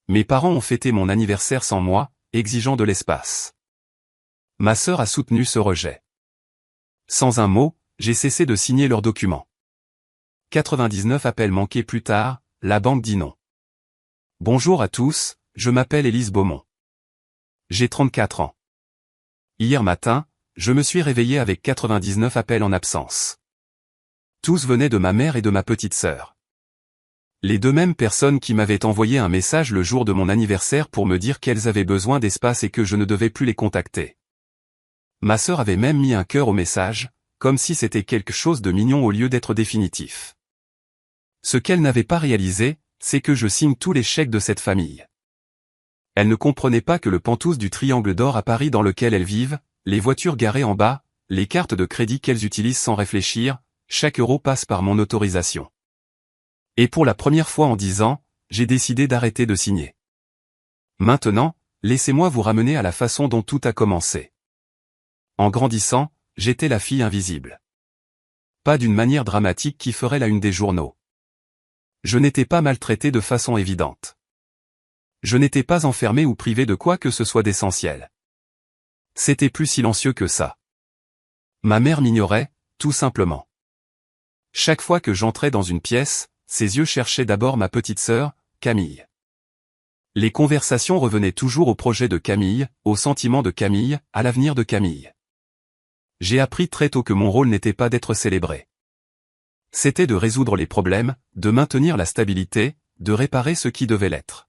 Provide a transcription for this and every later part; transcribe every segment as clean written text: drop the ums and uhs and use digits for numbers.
Mes parents ont fêté mon anniversaire sans moi, exigeant de l'espace. Ma sœur a soutenu ce rejet. Sans un mot, j'ai cessé de signer leurs documents. 99 appels manqués plus tard, la banque dit non. Bonjour à tous, je m'appelle Élise Beaumont. J'ai 34 ans. Hier matin, je me suis réveillé avec 99 appels en absence. Tous venaient de ma mère et de ma petite sœur. Les deux mêmes personnes qui m'avaient envoyé un message le jour de mon anniversaire pour me dire qu'elles avaient besoin d'espace et que je ne devais plus les contacter. Ma sœur avait même mis un cœur au message, comme si c'était quelque chose de mignon au lieu d'être définitif. Ce qu'elle n'avait pas réalisé, c'est que je signe tous les chèques de cette famille. Elle ne comprenait pas que le pantouse du Triangle d'Or à Paris dans lequel elles vivent, les voitures garées en bas, les cartes de crédit qu'elles utilisent sans réfléchir, chaque euro passe par mon autorisation. Et pour la première fois en 10 ans, j'ai décidé d'arrêter de signer. Maintenant, laissez-moi vous ramener à la façon dont tout a commencé. En grandissant, j'étais la fille invisible. Pas d'une manière dramatique qui ferait la une des journaux. Je n'étais pas maltraité de façon évidente. Je n'étais pas enfermé ou privé de quoi que ce soit d'essentiel. C'était plus silencieux que ça. Ma mère m'ignorait, tout simplement. Chaque fois que j'entrais dans une pièce, ses yeux cherchaient d'abord ma petite sœur, Camille. Les conversations revenaient toujours au projet de Camille, aux sentiments de Camille, à l'avenir de Camille. J'ai appris très tôt que mon rôle n'était pas d'être célébré. C'était de résoudre les problèmes, de maintenir la stabilité, de réparer ce qui devait l'être.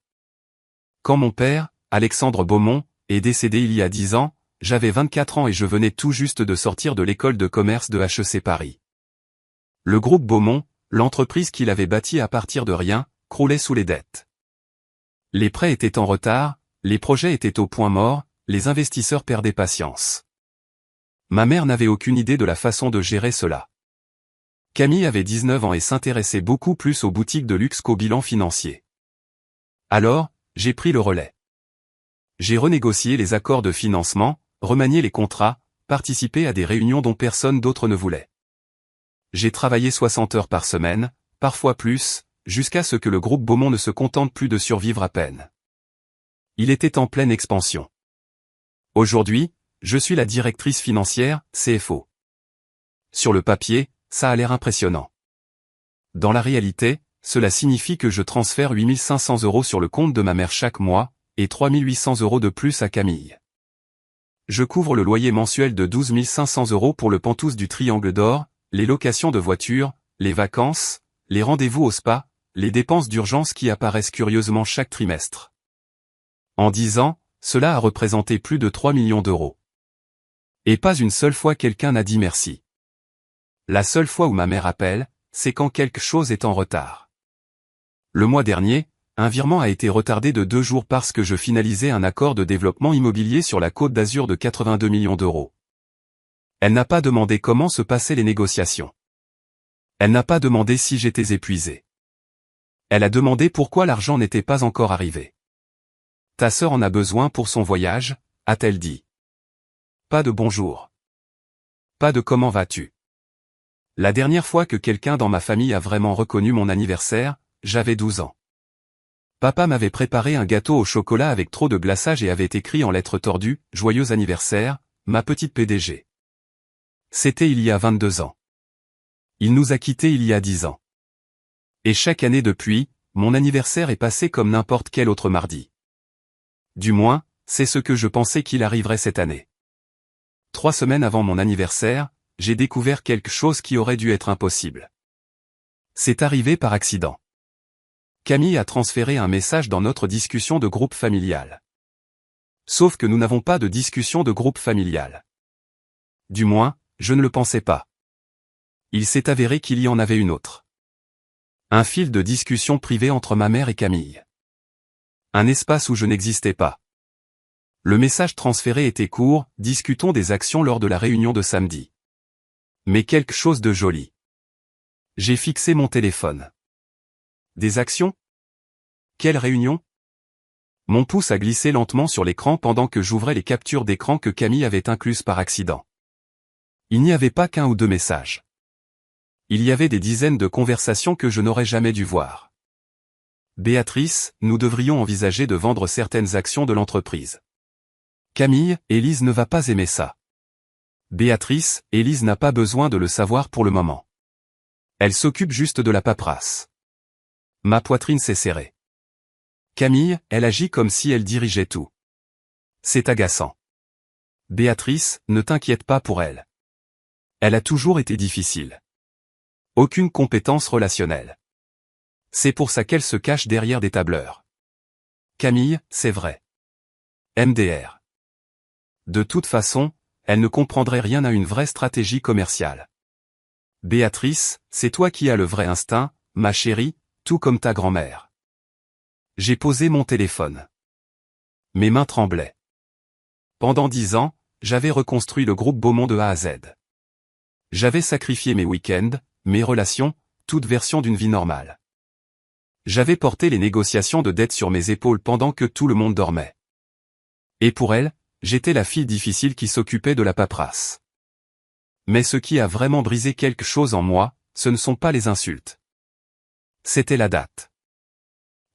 Quand mon père, Alexandre Beaumont, est décédé il y a 10 ans, j'avais 24 ans et je venais tout juste de sortir de l'école de commerce de HEC Paris. Le groupe Beaumont, l'entreprise qu'il avait bâtie à partir de rien, croulait sous les dettes. Les prêts étaient en retard, les projets étaient au point mort, les investisseurs perdaient patience. Ma mère n'avait aucune idée de la façon de gérer cela. Camille avait 19 ans et s'intéressait beaucoup plus aux boutiques de luxe qu'au bilan financier. Alors, j'ai pris le relais. J'ai renégocié les accords de financement, remanié les contrats, participé à des réunions dont personne d'autre ne voulait. J'ai travaillé 60 heures par semaine, parfois plus, jusqu'à ce que le groupe Beaumont ne se contente plus de survivre à peine. Il était en pleine expansion. Aujourd'hui, je suis la directrice financière, CFO. Sur le papier, ça a l'air impressionnant. Dans la réalité, cela signifie que je transfère 8 500 € sur le compte de ma mère chaque mois, et 3 800 € de plus à Camille. Je couvre le loyer mensuel de 12 500 € pour le pantouse du Triangle d'Or, les locations de voitures, les vacances, les rendez-vous au spa, les dépenses d'urgence qui apparaissent curieusement chaque trimestre. En 10 ans, cela a représenté plus de 3 millions d'euros. Et pas une seule fois quelqu'un n'a dit merci. La seule fois où ma mère appelle, c'est quand quelque chose est en retard. Le mois dernier, un virement a été retardé de 2 jours parce que je finalisais un accord de développement immobilier sur la Côte d'Azur de 82 millions d'euros. Elle n'a pas demandé comment se passaient les négociations. Elle n'a pas demandé si j'étais épuisé. Elle a demandé pourquoi l'argent n'était pas encore arrivé. Ta sœur en a besoin pour son voyage, a-t-elle dit. Pas de bonjour. Pas de comment vas-tu. La dernière fois que quelqu'un dans ma famille a vraiment reconnu mon anniversaire, j'avais 12 ans. Papa m'avait préparé un gâteau au chocolat avec trop de glaçage et avait écrit en lettres tordues « Joyeux anniversaire, ma petite PDG ». C'était il y a 22 ans. Il nous a quittés il y a 10 ans. Et chaque année depuis, mon anniversaire est passé comme n'importe quel autre mardi. Du moins, c'est ce que je pensais qu'il arriverait cette année. 3 semaines avant mon anniversaire, j'ai découvert quelque chose qui aurait dû être impossible. C'est arrivé par accident. Camille a transféré un message dans notre discussion de groupe familial. Sauf que nous n'avons pas de discussion de groupe familial. Du moins, je ne le pensais pas. Il s'est avéré qu'il y en avait une autre. Un fil de discussion privée entre ma mère et Camille. Un espace où je n'existais pas. Le message transféré était court, discutons des actions lors de la réunion de samedi. Mais quelque chose de joli. J'ai fixé mon téléphone. Des actions? Quelle réunion? Mon pouce a glissé lentement sur l'écran pendant que j'ouvrais les captures d'écran que Camille avait incluses par accident. Il n'y avait pas qu'un ou deux messages. Il y avait des dizaines de conversations que je n'aurais jamais dû voir. Béatrice, nous devrions envisager de vendre certaines actions de l'entreprise. Camille, Élise ne va pas aimer ça. Béatrice, Élise n'a pas besoin de le savoir pour le moment. Elle s'occupe juste de la paperasse. Ma poitrine s'est serrée. Camille, elle agit comme si elle dirigeait tout. C'est agaçant. Béatrice, ne t'inquiète pas pour elle. Elle a toujours été difficile. Aucune compétence relationnelle. C'est pour ça qu'elle se cache derrière des tableurs. Camille, c'est vrai. MDR. De toute façon, elle ne comprendrait rien à une vraie stratégie commerciale. Béatrice, c'est toi qui as le vrai instinct, ma chérie, tout comme ta grand-mère. J'ai posé mon téléphone. Mes mains tremblaient. Pendant 10 ans, j'avais reconstruit le groupe Beaumont de A à Z. J'avais sacrifié mes week-ends, mes relations, toute version d'une vie normale. J'avais porté les négociations de dette sur mes épaules pendant que tout le monde dormait. Et pour elle, j'étais la fille difficile qui s'occupait de la paperasse. Mais ce qui a vraiment brisé quelque chose en moi, ce ne sont pas les insultes. C'était la date.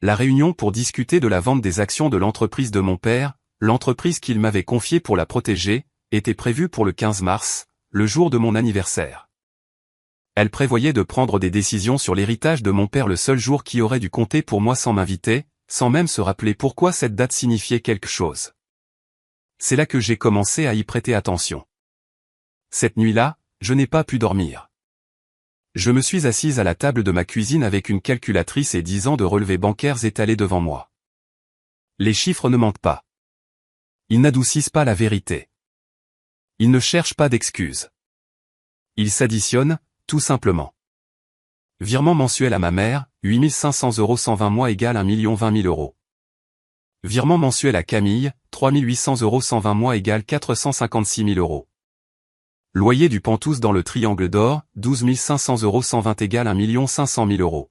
La réunion pour discuter de la vente des actions de l'entreprise de mon père, l'entreprise qu'il m'avait confiée pour la protéger, était prévue pour le 15 mars, le jour de mon anniversaire. Elle prévoyait de prendre des décisions sur l'héritage de mon père le seul jour qui aurait dû compter pour moi sans m'inviter, sans même se rappeler pourquoi cette date signifiait quelque chose. C'est là que j'ai commencé à y prêter attention. Cette nuit-là, je n'ai pas pu dormir. Je me suis assise à la table de ma cuisine avec une calculatrice et 10 ans de relevés bancaires étalés devant moi. Les chiffres ne mentent pas. Ils n'adoucissent pas la vérité. Ils ne cherchent pas d'excuses. Ils s'additionnent, tout simplement. Virement mensuel à ma mère, 8 500 € 120 mois égale 1 020 000 €. Virement mensuel à Camille, 3 800 € 120 mois égale 456 000 €. Loyer du Pentous dans le Triangle d'Or, 12 500 € 120 égale 1 500 000 €.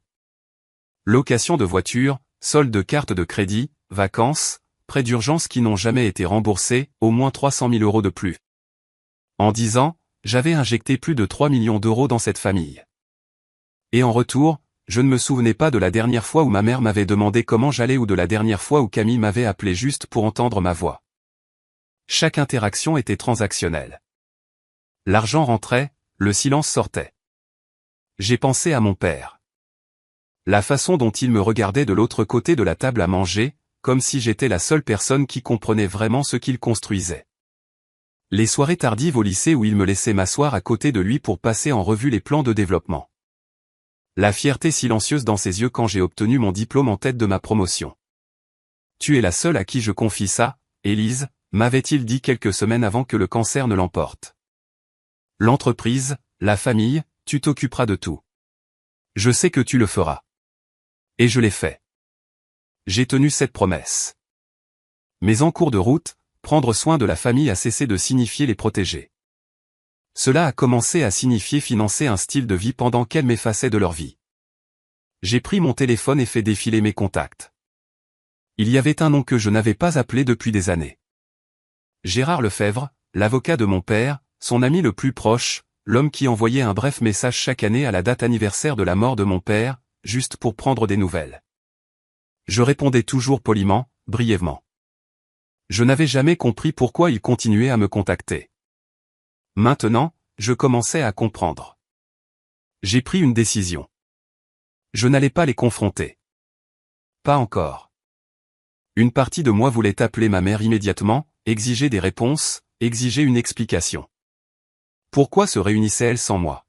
Location de voiture, solde de carte de crédit, vacances, prêts d'urgence qui n'ont jamais été remboursés, au moins 300 000 € de plus. En 10 ans, j'avais injecté plus de 3 millions d'euros dans cette famille. Et en retour, je ne me souvenais pas de la dernière fois où ma mère m'avait demandé comment j'allais ou de la dernière fois où Camille m'avait appelé juste pour entendre ma voix. Chaque interaction était transactionnelle. L'argent rentrait, le silence sortait. J'ai pensé à mon père. La façon dont il me regardait de l'autre côté de la table à manger, comme si j'étais la seule personne qui comprenait vraiment ce qu'il construisait. Les soirées tardives au lycée où il me laissait m'asseoir à côté de lui pour passer en revue les plans de développement. La fierté silencieuse dans ses yeux quand j'ai obtenu mon diplôme en tête de ma promotion. Tu es la seule à qui je confie ça, Élise, m'avait-il dit quelques semaines avant que le cancer ne l'emporte. L'entreprise, la famille, tu t'occuperas de tout. Je sais que tu le feras. Et je l'ai fait. J'ai tenu cette promesse. Mais en cours de route, prendre soin de la famille a cessé de signifier les protéger. Cela a commencé à signifier financer un style de vie pendant qu'elles m'effaçaient de leur vie. J'ai pris mon téléphone et fait défiler mes contacts. Il y avait un nom que je n'avais pas appelé depuis des années. Gérard Lefebvre, l'avocat de mon père, son ami le plus proche, l'homme qui envoyait un bref message chaque année à la date anniversaire de la mort de mon père, juste pour prendre des nouvelles. Je répondais toujours poliment, brièvement. Je n'avais jamais compris pourquoi il continuait à me contacter. Maintenant, je commençais à comprendre. J'ai pris une décision. Je n'allais pas les confronter. Pas encore. Une partie de moi voulait appeler ma mère immédiatement, exiger des réponses, exiger une explication. Pourquoi se réunissait-elle sans moi?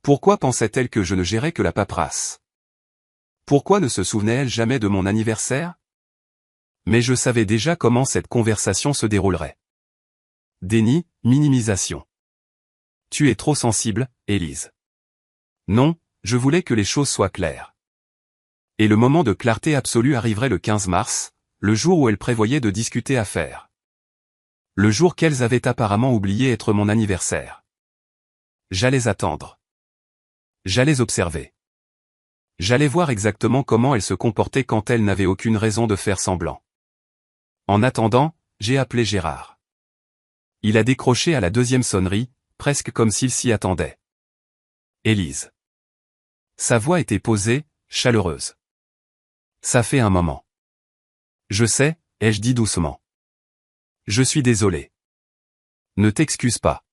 Pourquoi pensait-elle que je ne gérais que la paperasse? Pourquoi ne se souvenait-elle jamais de mon anniversaire? Mais je savais déjà comment cette conversation se déroulerait. Déni, minimisation. Tu es trop sensible, Élise. Non, je voulais que les choses soient claires. Et le moment de clarté absolue arriverait le 15 mars, le jour où elle prévoyait de discuter affaires. Le jour qu'elles avaient apparemment oublié être mon anniversaire. J'allais attendre. J'allais observer. J'allais voir exactement comment elle se comportait quand elle n'avait aucune raison de faire semblant. En attendant, j'ai appelé Gérard. Il a décroché à la deuxième sonnerie, presque comme s'il s'y attendait. « Élise. » Sa voix était posée, chaleureuse. Ça fait un moment. Je sais, ai-je dit doucement. Je suis désolé. Ne t'excuse pas.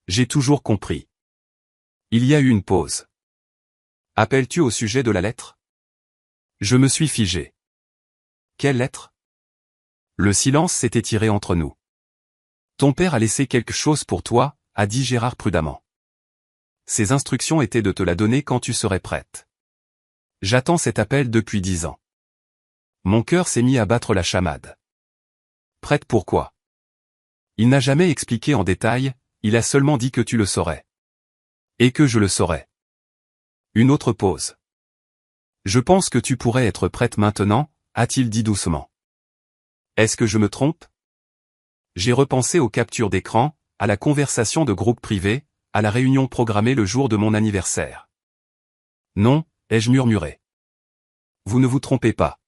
J'ai toujours compris. Il y a eu une pause. Appelles-tu au sujet de la lettre? Je me suis figé. Quelle lettre? Le silence s'est étiré entre nous. Ton père a laissé quelque chose pour toi, a dit Gérard prudemment. Ses instructions étaient de te la donner quand tu serais prête. J'attends cet appel depuis 10 ans. Mon cœur s'est mis à battre la chamade. Prête pourquoi? Il n'a jamais expliqué en détail, il a seulement dit que tu le saurais. Et que je le saurais. Une autre pause. Je pense que tu pourrais être prête maintenant, a-t-il dit doucement. Est-ce que je me trompe? J'ai repensé aux captures d'écran, à la conversation de groupe privé, à la réunion programmée le jour de mon anniversaire. Non, ai-je murmuré. Vous ne vous trompez pas.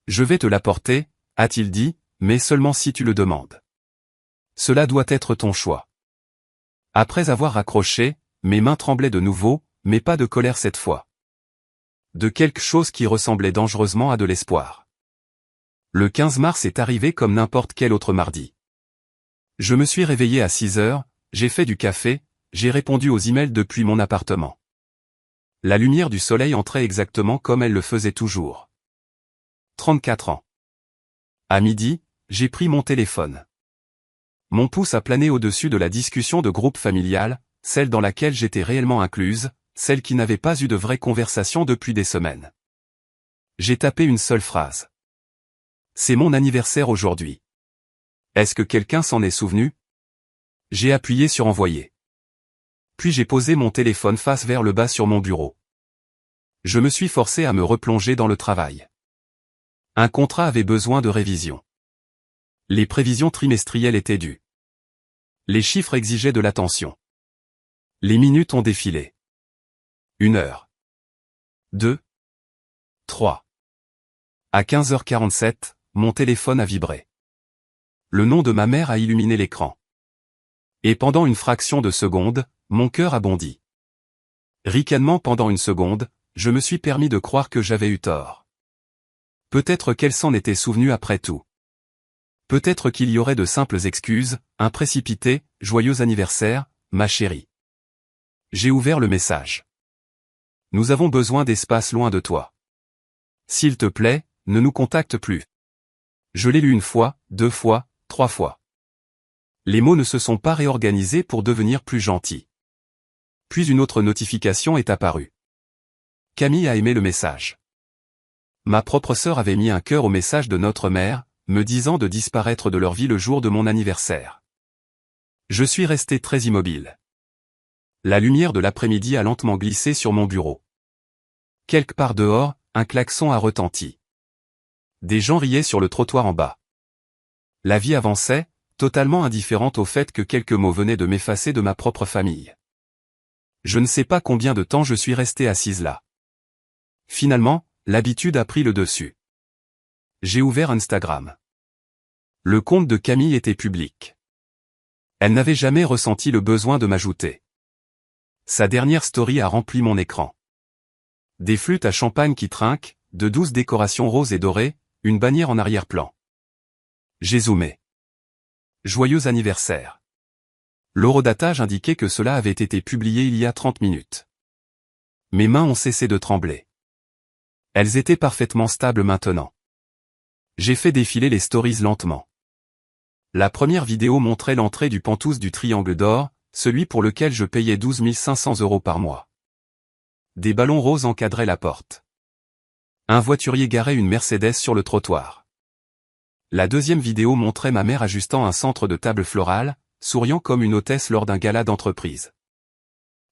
Je vais te l'apporter, a-t-il dit, mais seulement si tu le demandes. Cela doit être ton choix. Après avoir raccroché, mes mains tremblaient de nouveau, mais pas de colère cette fois. De quelque chose qui ressemblait dangereusement à de l'espoir. Le 15 mars est arrivé comme n'importe quel autre mardi. Je me suis réveillé à 6 heures, j'ai fait du café, j'ai répondu aux emails depuis mon appartement. La lumière du soleil entrait exactement comme elle le faisait toujours. 34 ans. À midi, j'ai pris mon téléphone. Mon pouce a plané au-dessus de la discussion de groupe familial, celle dans laquelle j'étais réellement incluse, celle qui n'avait pas eu de vraie conversation depuis des semaines. J'ai tapé une seule phrase. C'est mon anniversaire aujourd'hui. Est-ce que quelqu'un s'en est souvenu? J'ai appuyé sur envoyer. Puis j'ai posé mon téléphone face vers le bas sur mon bureau. Je me suis forcé à me replonger dans le travail. Un contrat avait besoin de révision. Les prévisions trimestrielles étaient dues. Les chiffres exigeaient de l'attention. Les minutes ont défilé. 1 heure. 2. 3. À 15h47, mon téléphone a vibré. Le nom de ma mère a illuminé l'écran. Et pendant une fraction de seconde, mon cœur a bondi. Ricanement pendant une seconde, je me suis permis de croire que j'avais eu tort. Peut-être qu'elle s'en était souvenue après tout. Peut-être qu'il y aurait de simples excuses, un précipité, joyeux anniversaire, ma chérie. J'ai ouvert le message. Nous avons besoin d'espace loin de toi. S'il te plaît, ne nous contacte plus. Je l'ai lu 1 fois, 2 fois, 3 fois. Les mots ne se sont pas réorganisés pour devenir plus gentils. Puis une autre notification est apparue. Camille a aimé le message. Ma propre sœur avait mis un cœur au message de notre mère, me disant de disparaître de leur vie le jour de mon anniversaire. Je suis resté très immobile. La lumière de l'après-midi a lentement glissé sur mon bureau. Quelque part dehors, un klaxon a retenti. Des gens riaient sur le trottoir en bas. La vie avançait, totalement indifférente au fait que quelques mots venaient de m'effacer de ma propre famille. Je ne sais pas combien de temps je suis resté assise là. Finalement, l'habitude a pris le dessus. J'ai ouvert Instagram. Le compte de Camille était public. Elle n'avait jamais ressenti le besoin de m'ajouter. Sa dernière story a rempli mon écran. Des flûtes à champagne qui trinquent, de douces décorations roses et dorées, une bannière en arrière-plan. J'ai zoomé. Joyeux anniversaire. L'horodatage indiquait que cela avait été publié il y a 30 minutes. Mes mains ont cessé de trembler. Elles étaient parfaitement stables maintenant. J'ai fait défiler les stories lentement. La première vidéo montrait l'entrée du Penthouse du Triangle d'Or, celui pour lequel je payais 12 500 € par mois. Des ballons roses encadraient la porte. Un voiturier garait une Mercedes sur le trottoir. La deuxième vidéo montrait ma mère ajustant un centre de table florale, souriant comme une hôtesse lors d'un gala d'entreprise.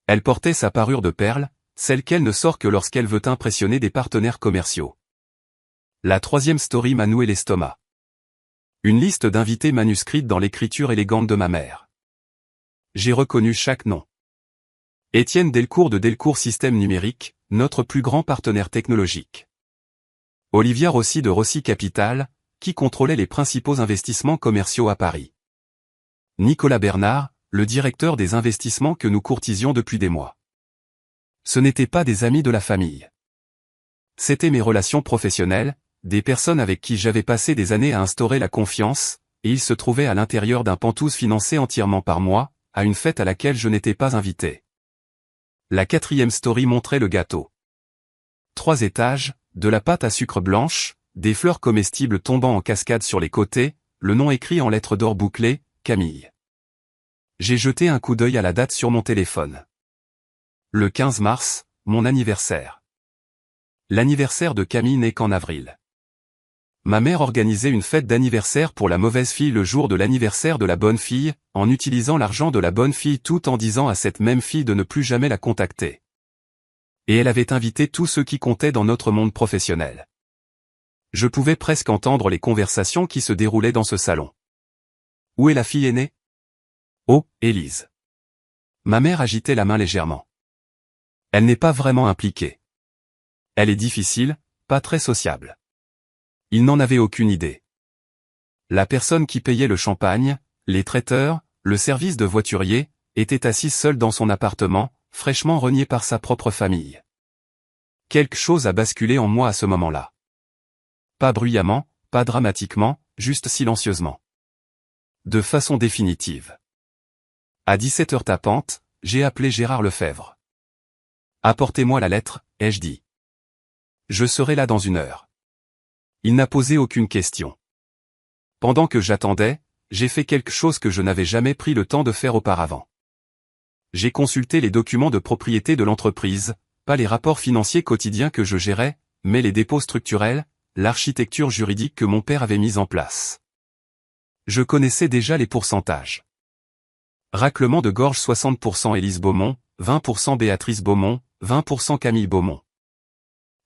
Elle portait sa parure de perles, celle qu'elle ne sort que lorsqu'elle veut impressionner des partenaires commerciaux. La troisième story m'a noué l'estomac. Une liste d'invités manuscrite dans l'écriture élégante de ma mère. J'ai reconnu chaque nom. Étienne Delcourt de Delcourt Systèmes Numériques, notre plus grand partenaire technologique. Olivia Rossi de Rossi Capital, qui contrôlait les principaux investissements commerciaux à Paris. Nicolas Bernard, le directeur des investissements que nous courtisions depuis des mois. Ce n'étaient pas des amis de la famille. C'étaient mes relations professionnelles, des personnes avec qui j'avais passé des années à instaurer la confiance, et ils se trouvaient à l'intérieur d'un pantouse financé entièrement par moi, à une fête à laquelle je n'étais pas invité. La 4e story montrait le gâteau. 3 étages, de la pâte à sucre blanche, des fleurs comestibles tombant en cascade sur les côtés, le nom écrit en lettres d'or bouclées, Camille. J'ai jeté un coup d'œil à la date sur mon téléphone. Le 15 mars, mon anniversaire. L'anniversaire de Camille n'est qu'en avril. Ma mère organisait une fête d'anniversaire pour la mauvaise fille le jour de l'anniversaire de la bonne fille, en utilisant l'argent de la bonne fille tout en disant à cette même fille de ne plus jamais la contacter. Et elle avait invité tous ceux qui comptaient dans notre monde professionnel. Je pouvais presque entendre les conversations qui se déroulaient dans ce salon. Où est la fille aînée? Oh, Élise. Ma mère agitait la main légèrement. Elle n'est pas vraiment impliquée. Elle est difficile, pas très sociable. Il n'en avait aucune idée. La personne qui payait le champagne, les traiteurs, le service de voiturier, était assise seule dans son appartement, fraîchement reniée par sa propre famille. Quelque chose a basculé en moi à ce moment-là. Pas bruyamment, pas dramatiquement, juste silencieusement. De façon définitive. À 17h tapante, j'ai appelé Gérard Lefebvre. Apportez-moi la lettre, ai-je dit. Je serai là dans 1 heure. Il n'a posé aucune question. Pendant que j'attendais, j'ai fait quelque chose que je n'avais jamais pris le temps de faire auparavant. J'ai consulté les documents de propriété de l'entreprise, pas les rapports financiers quotidiens que je gérais, mais les dépôts structurels, l'architecture juridique que mon père avait mise en place. Je connaissais déjà les pourcentages. Raclement de gorge 60% Élise Beaumont, 20% Béatrice Beaumont, 20% Camille Beaumont.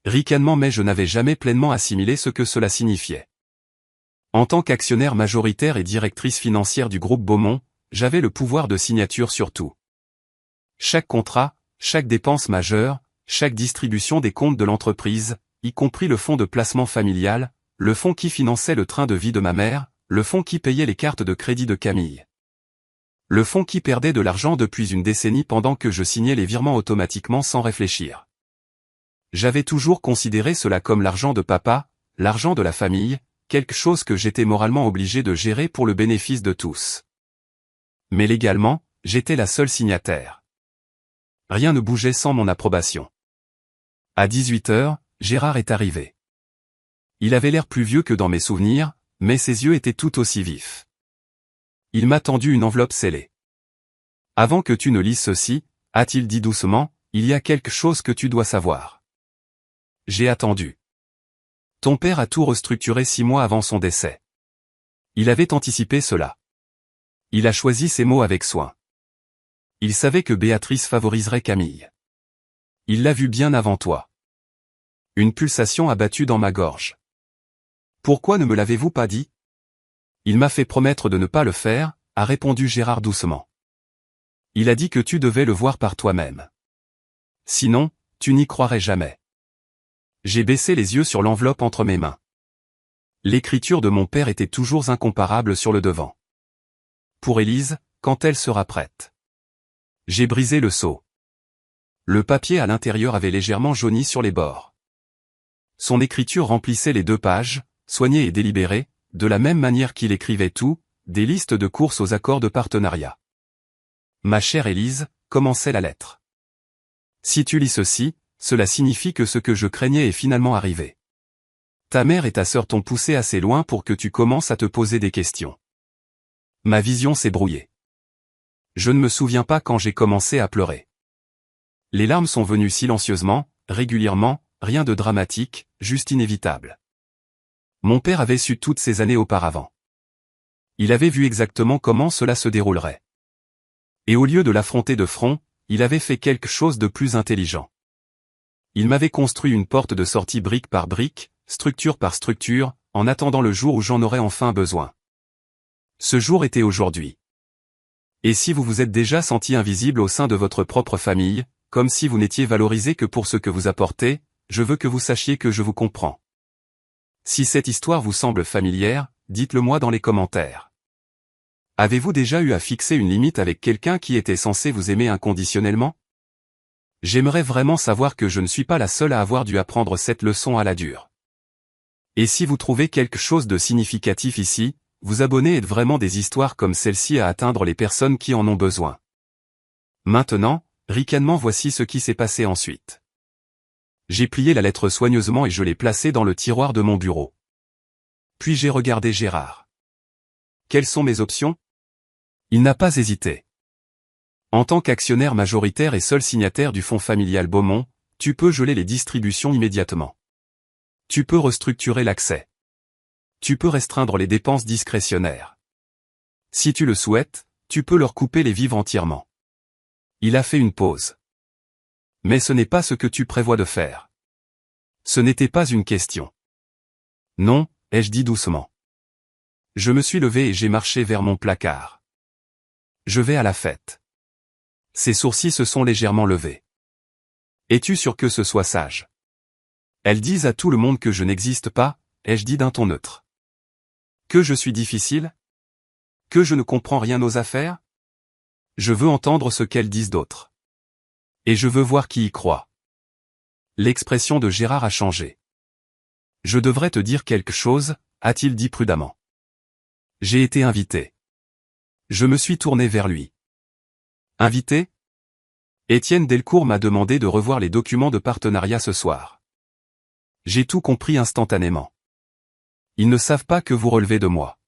Ricanement, mais je n'avais jamais pleinement assimilé ce que cela signifiait. En tant qu'actionnaire majoritaire et directrice financière du groupe Beaumont, j'avais le pouvoir de signature sur tout. Chaque contrat, chaque dépense majeure, chaque distribution des comptes de l'entreprise, y compris le fonds de placement familial, le fonds qui finançait le train de vie de ma mère, le fonds qui payait les cartes de crédit de Camille. Le fonds qui perdait de l'argent depuis une décennie pendant que je signais les virements automatiquement sans réfléchir. J'avais toujours considéré cela comme l'argent de papa, l'argent de la famille, quelque chose que j'étais moralement obligé de gérer pour le bénéfice de tous. Mais légalement, j'étais la seule signataire. Rien ne bougeait sans mon approbation. À 18h, Gérard est arrivé. Il avait l'air plus vieux que dans mes souvenirs, mais ses yeux étaient tout aussi vifs. Il m'a tendu une enveloppe scellée. « Avant que tu ne lises ceci, » a-t-il dit doucement, « il y a quelque chose que tu dois savoir. » J'ai attendu. Ton père a tout restructuré 6 mois avant son décès. Il avait anticipé cela. Il a choisi ses mots avec soin. Il savait que Béatrice favoriserait Camille. Il l'a vu bien avant toi. Une pulsation a battu dans ma gorge. Pourquoi ne me l'avez-vous pas dit? Il m'a fait promettre de ne pas le faire, a répondu Gérard doucement. Il a dit que tu devais le voir par toi-même. Sinon, tu n'y croirais jamais. J'ai baissé les yeux sur l'enveloppe entre mes mains. L'écriture de mon père était toujours incomparable sur le devant. Pour Élise, quand elle sera prête. J'ai brisé le sceau. Le papier à l'intérieur avait légèrement jauni sur les bords. Son écriture remplissait les 2 pages, soignée et délibérée, de la même manière qu'il écrivait tout, des listes de courses aux accords de partenariat. Ma chère Élise, commençait la lettre. Si tu lis ceci, cela signifie que ce que je craignais est finalement arrivé. Ta mère et ta sœur t'ont poussé assez loin pour que tu commences à te poser des questions. Ma vision s'est brouillée. Je ne me souviens pas quand j'ai commencé à pleurer. Les larmes sont venues silencieusement, régulièrement, rien de dramatique, juste inévitable. Mon père avait su toutes ces années auparavant. Il avait vu exactement comment cela se déroulerait. Et au lieu de l'affronter de front, il avait fait quelque chose de plus intelligent. Il m'avait construit une porte de sortie brique par brique, structure par structure, en attendant le jour où j'en aurais enfin besoin. Ce jour était aujourd'hui. Et si vous vous êtes déjà senti invisible au sein de votre propre famille, comme si vous n'étiez valorisé que pour ce que vous apportez, je veux que vous sachiez que je vous comprends. Si cette histoire vous semble familière, dites-le moi dans les commentaires. Avez-vous déjà eu à fixer une limite avec quelqu'un qui était censé vous aimer inconditionnellement? J'aimerais vraiment savoir que je ne suis pas la seule à avoir dû apprendre cette leçon à la dure. Et si vous trouvez quelque chose de significatif ici, vous abonnez aide vraiment des histoires comme celle-ci à atteindre les personnes qui en ont besoin. Maintenant, ricanement voici ce qui s'est passé ensuite. J'ai plié la lettre soigneusement et je l'ai placée dans le tiroir de mon bureau. Puis j'ai regardé Gérard. Quelles sont mes options? Il n'a pas hésité. En tant qu'actionnaire majoritaire et seul signataire du fonds familial Beaumont, tu peux geler les distributions immédiatement. Tu peux restructurer l'accès. Tu peux restreindre les dépenses discrétionnaires. Si tu le souhaites, tu peux leur couper les vivres entièrement. Il a fait une pause. Mais ce n'est pas ce que tu prévois de faire. Ce n'était pas une question. Non, ai-je dit doucement. Je me suis levé et j'ai marché vers mon placard. Je vais à la fête. Ses sourcils se sont légèrement levés. Es-tu sûr que ce soit sage? Elles disent à tout le monde que je n'existe pas, ai-je dit d'un ton neutre. Que je suis difficile? Que je ne comprends rien aux affaires? Je veux entendre ce qu'elles disent d'autres. Et je veux voir qui y croit. L'expression de Gérard a changé. Je devrais te dire quelque chose, a-t-il dit prudemment. J'ai été invité. Je me suis tourné vers lui. Invité? Étienne Delcourt m'a demandé de revoir les documents de partenariat ce soir. J'ai tout compris instantanément. Ils ne savent pas que vous relevez de moi.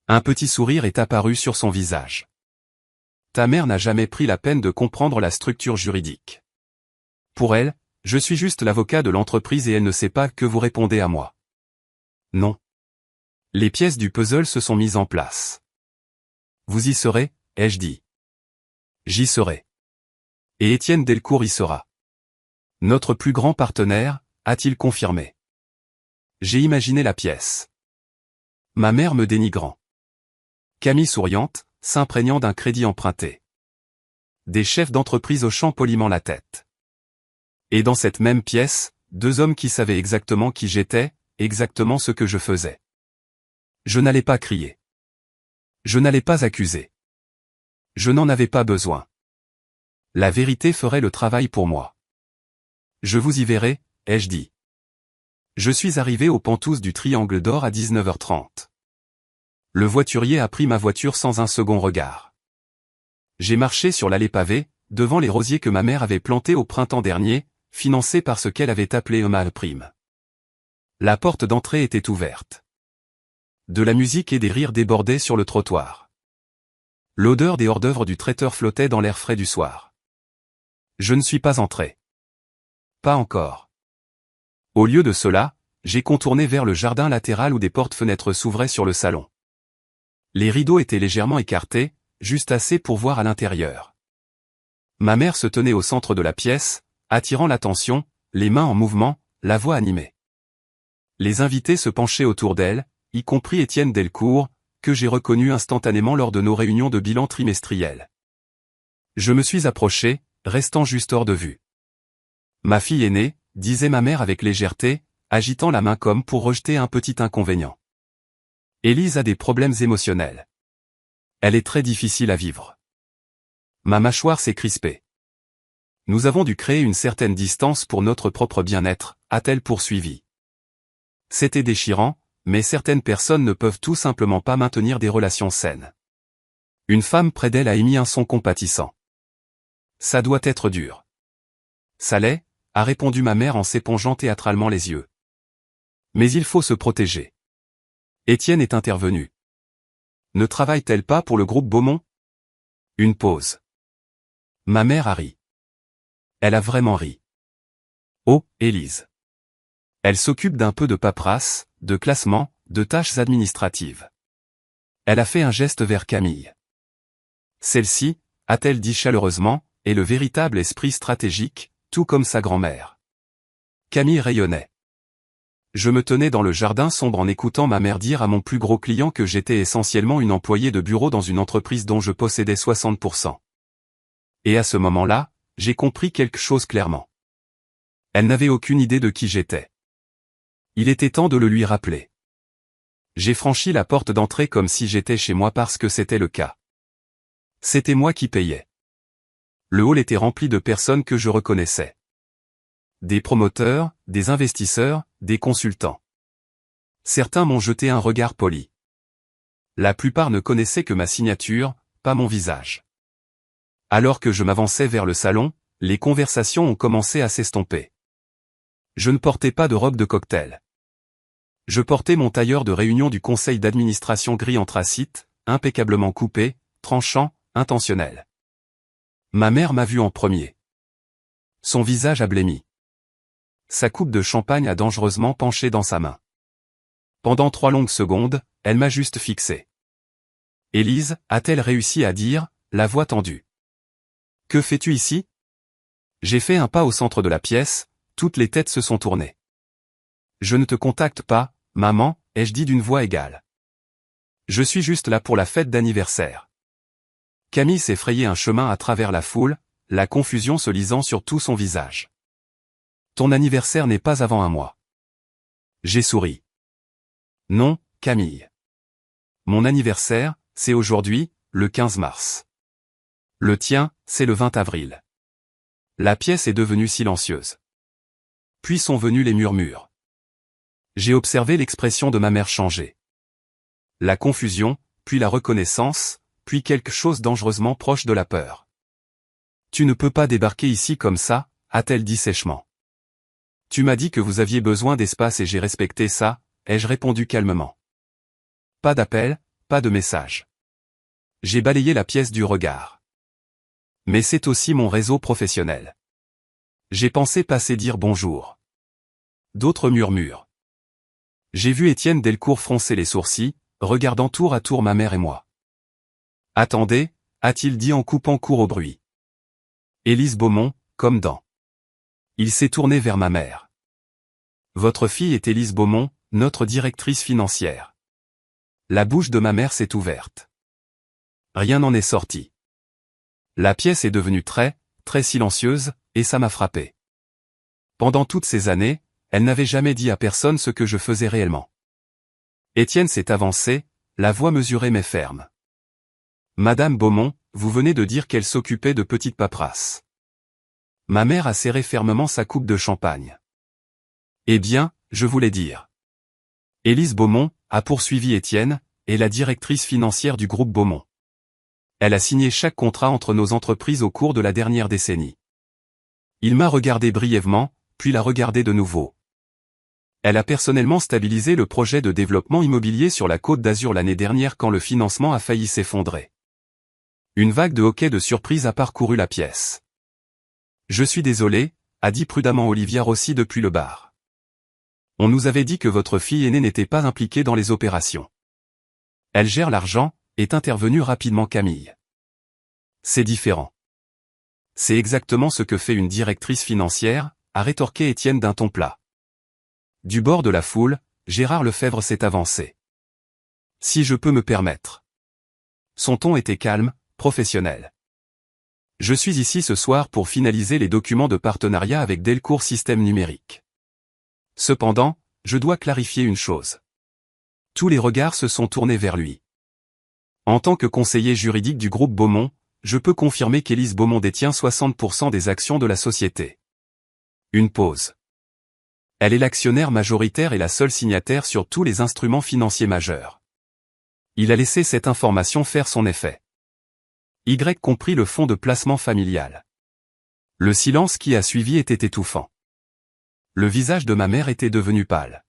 Un petit sourire est apparu sur son visage. Ta mère n'a jamais pris la peine de comprendre la structure juridique. Pour elle, je suis juste l'avocat de l'entreprise et elle ne sait pas que vous répondez à moi. Non. Les pièces du puzzle se sont mises en place. Vous y serez, ai-je dit. J'y serai. Et Étienne Delcourt y sera. Notre plus grand partenaire, a-t-il confirmé. J'ai imaginé la pièce. Ma mère me dénigrant. Camille souriante, s'imprégnant d'un crédit emprunté. Des chefs d'entreprise hochant poliment la tête. Et dans cette même pièce, deux hommes qui savaient exactement qui j'étais, exactement ce que je faisais. Je n'allais pas crier. Je n'allais pas accuser. Je n'en avais pas besoin. La vérité ferait le travail pour moi. Je vous y verrai, ai-je dit. Je suis arrivé aux Pentouses du Triangle d'Or à 19h30. Le voiturier a pris ma voiture sans un second regard. J'ai marché sur l'allée pavée, devant les rosiers que ma mère avait plantés au printemps dernier, financés par ce qu'elle avait appelé un mal-prime. La porte d'entrée était ouverte. De la musique et des rires débordaient sur le trottoir. L'odeur des hors-d'œuvre du traiteur flottait dans l'air frais du soir. Je ne suis pas entré. Pas encore. Au lieu de cela, j'ai contourné vers le jardin latéral où des portes-fenêtres s'ouvraient sur le salon. Les rideaux étaient légèrement écartés, juste assez pour voir à l'intérieur. Ma mère se tenait au centre de la pièce, attirant l'attention, les mains en mouvement, la voix animée. Les invités se penchaient autour d'elle, y compris Étienne Delcourt, que j'ai reconnu instantanément lors de nos réunions de bilan trimestriel. Je me suis approché, restant juste hors de vue. Ma fille aînée, disait ma mère avec légèreté, agitant la main comme pour rejeter un petit inconvénient. Élise a des problèmes émotionnels. Elle est très difficile à vivre. Ma mâchoire s'est crispée. Nous avons dû créer une certaine distance pour notre propre bien-être, a-t-elle poursuivi. C'était déchirant, mais certaines personnes ne peuvent tout simplement pas maintenir des relations saines. Une femme près d'elle a émis un son compatissant. Ça doit être dur. Ça l'est, a répondu ma mère en s'épongeant théâtralement les yeux. Mais il faut se protéger. Étienne est intervenu. Ne travaille-t-elle pas pour le groupe Beaumont? Une pause. Ma mère a ri. Elle a vraiment ri. Oh, Élise. Elle s'occupe d'un peu de paperasse, de classement, de tâches administratives. Elle a fait un geste vers Camille. Celle-ci, a-t-elle dit chaleureusement, est le véritable esprit stratégique, tout comme sa grand-mère. Camille rayonnait. Je me tenais dans le jardin sombre en écoutant ma mère dire à mon plus gros client que j'étais essentiellement une employée de bureau dans une entreprise dont je possédais 60%. Et à ce moment-là, j'ai compris quelque chose clairement. Elle n'avait aucune idée de qui j'étais. Il était temps de le lui rappeler. J'ai franchi la porte d'entrée comme si j'étais chez moi parce que c'était le cas. C'était moi qui payais. Le hall était rempli de personnes que je reconnaissais. Des promoteurs, des investisseurs, des consultants. Certains m'ont jeté un regard poli. La plupart ne connaissaient que ma signature, pas mon visage. Alors que je m'avançais vers le salon, les conversations ont commencé à s'estomper. Je ne portais pas de robe de cocktail. Je portais mon tailleur de réunion du conseil d'administration gris anthracite, impeccablement coupé, tranchant, intentionnel. Ma mère m'a vu en premier. Son visage a blêmi. Sa coupe de champagne a dangereusement penché dans sa main. Pendant 3 longues secondes, elle m'a juste fixé. Élise, a-t-elle réussi à dire, la voix tendue. Que fais-tu ici? J'ai fait un pas au centre de la pièce, toutes les têtes se sont tournées. Je ne te contacte pas, maman, ai-je dit d'une voix égale. Je suis juste là pour la fête d'anniversaire. Camille s'est frayé un chemin à travers la foule, la confusion se lisant sur tout son visage. Ton anniversaire n'est pas avant un mois. J'ai souri. Non, Camille. Mon anniversaire, c'est aujourd'hui, le 15 mars. Le tien, c'est le 20 avril. La pièce est devenue silencieuse. Puis sont venus les murmures. J'ai observé l'expression de ma mère changer. La confusion, puis la reconnaissance, puis quelque chose dangereusement proche de la peur. Tu ne peux pas débarquer ici comme ça, a-t-elle dit sèchement. Tu m'as dit que vous aviez besoin d'espace et j'ai respecté ça, ai-je répondu calmement. Pas d'appel, pas de message. J'ai balayé la pièce du regard. Mais c'est aussi mon réseau professionnel. J'ai pensé passer dire bonjour. D'autres murmurent. J'ai vu Étienne Delcourt froncer les sourcils, regardant tour à tour ma mère et moi. Attendez, a-t-il dit en coupant court au bruit. Élise Beaumont, comme dans. Il s'est tourné vers ma mère. Votre fille est Élise Beaumont, notre directrice financière. La bouche de ma mère s'est ouverte. Rien n'en est sorti. La pièce est devenue très, très silencieuse, et ça m'a frappé. Pendant toutes ces années, elle n'avait jamais dit à personne ce que je faisais réellement. Étienne s'est avancé, la voix mesurée mais ferme. Madame Beaumont, vous venez de dire qu'elle s'occupait de petites paperasses. Ma mère a serré fermement sa coupe de champagne. Eh bien, je voulais dire. Élise Beaumont, a poursuivi Étienne, est la directrice financière du groupe Beaumont. Elle a signé chaque contrat entre nos entreprises au cours de la dernière décennie. Il m'a regardé brièvement, puis l'a regardé de nouveau. Elle a personnellement stabilisé le projet de développement immobilier sur la Côte d'Azur l'année dernière quand le financement a failli s'effondrer. Une vague de hoquets de surprise a parcouru la pièce. Je suis désolé, a dit prudemment Olivia Rossi depuis le bar. On nous avait dit que votre fille aînée n'était pas impliquée dans les opérations. Elle gère l'argent, est intervenue rapidement Camille. C'est différent. C'est exactement ce que fait une directrice financière, a rétorqué Étienne d'un ton plat. Du bord de la foule, Gérard Lefebvre s'est avancé. Si je peux me permettre. Son ton était calme, professionnel. Je suis ici ce soir pour finaliser les documents de partenariat avec Delcourt Systèmes Numériques. Cependant, je dois clarifier une chose. Tous les regards se sont tournés vers lui. En tant que conseiller juridique du groupe Beaumont, je peux confirmer qu'Élise Beaumont détient 60% des actions de la société. Une pause. Elle est l'actionnaire majoritaire et la seule signataire sur tous les instruments financiers majeurs. Il a laissé cette information faire son effet. Y compris le fonds de placement familial. Le silence qui a suivi était étouffant. Le visage de ma mère était devenu pâle.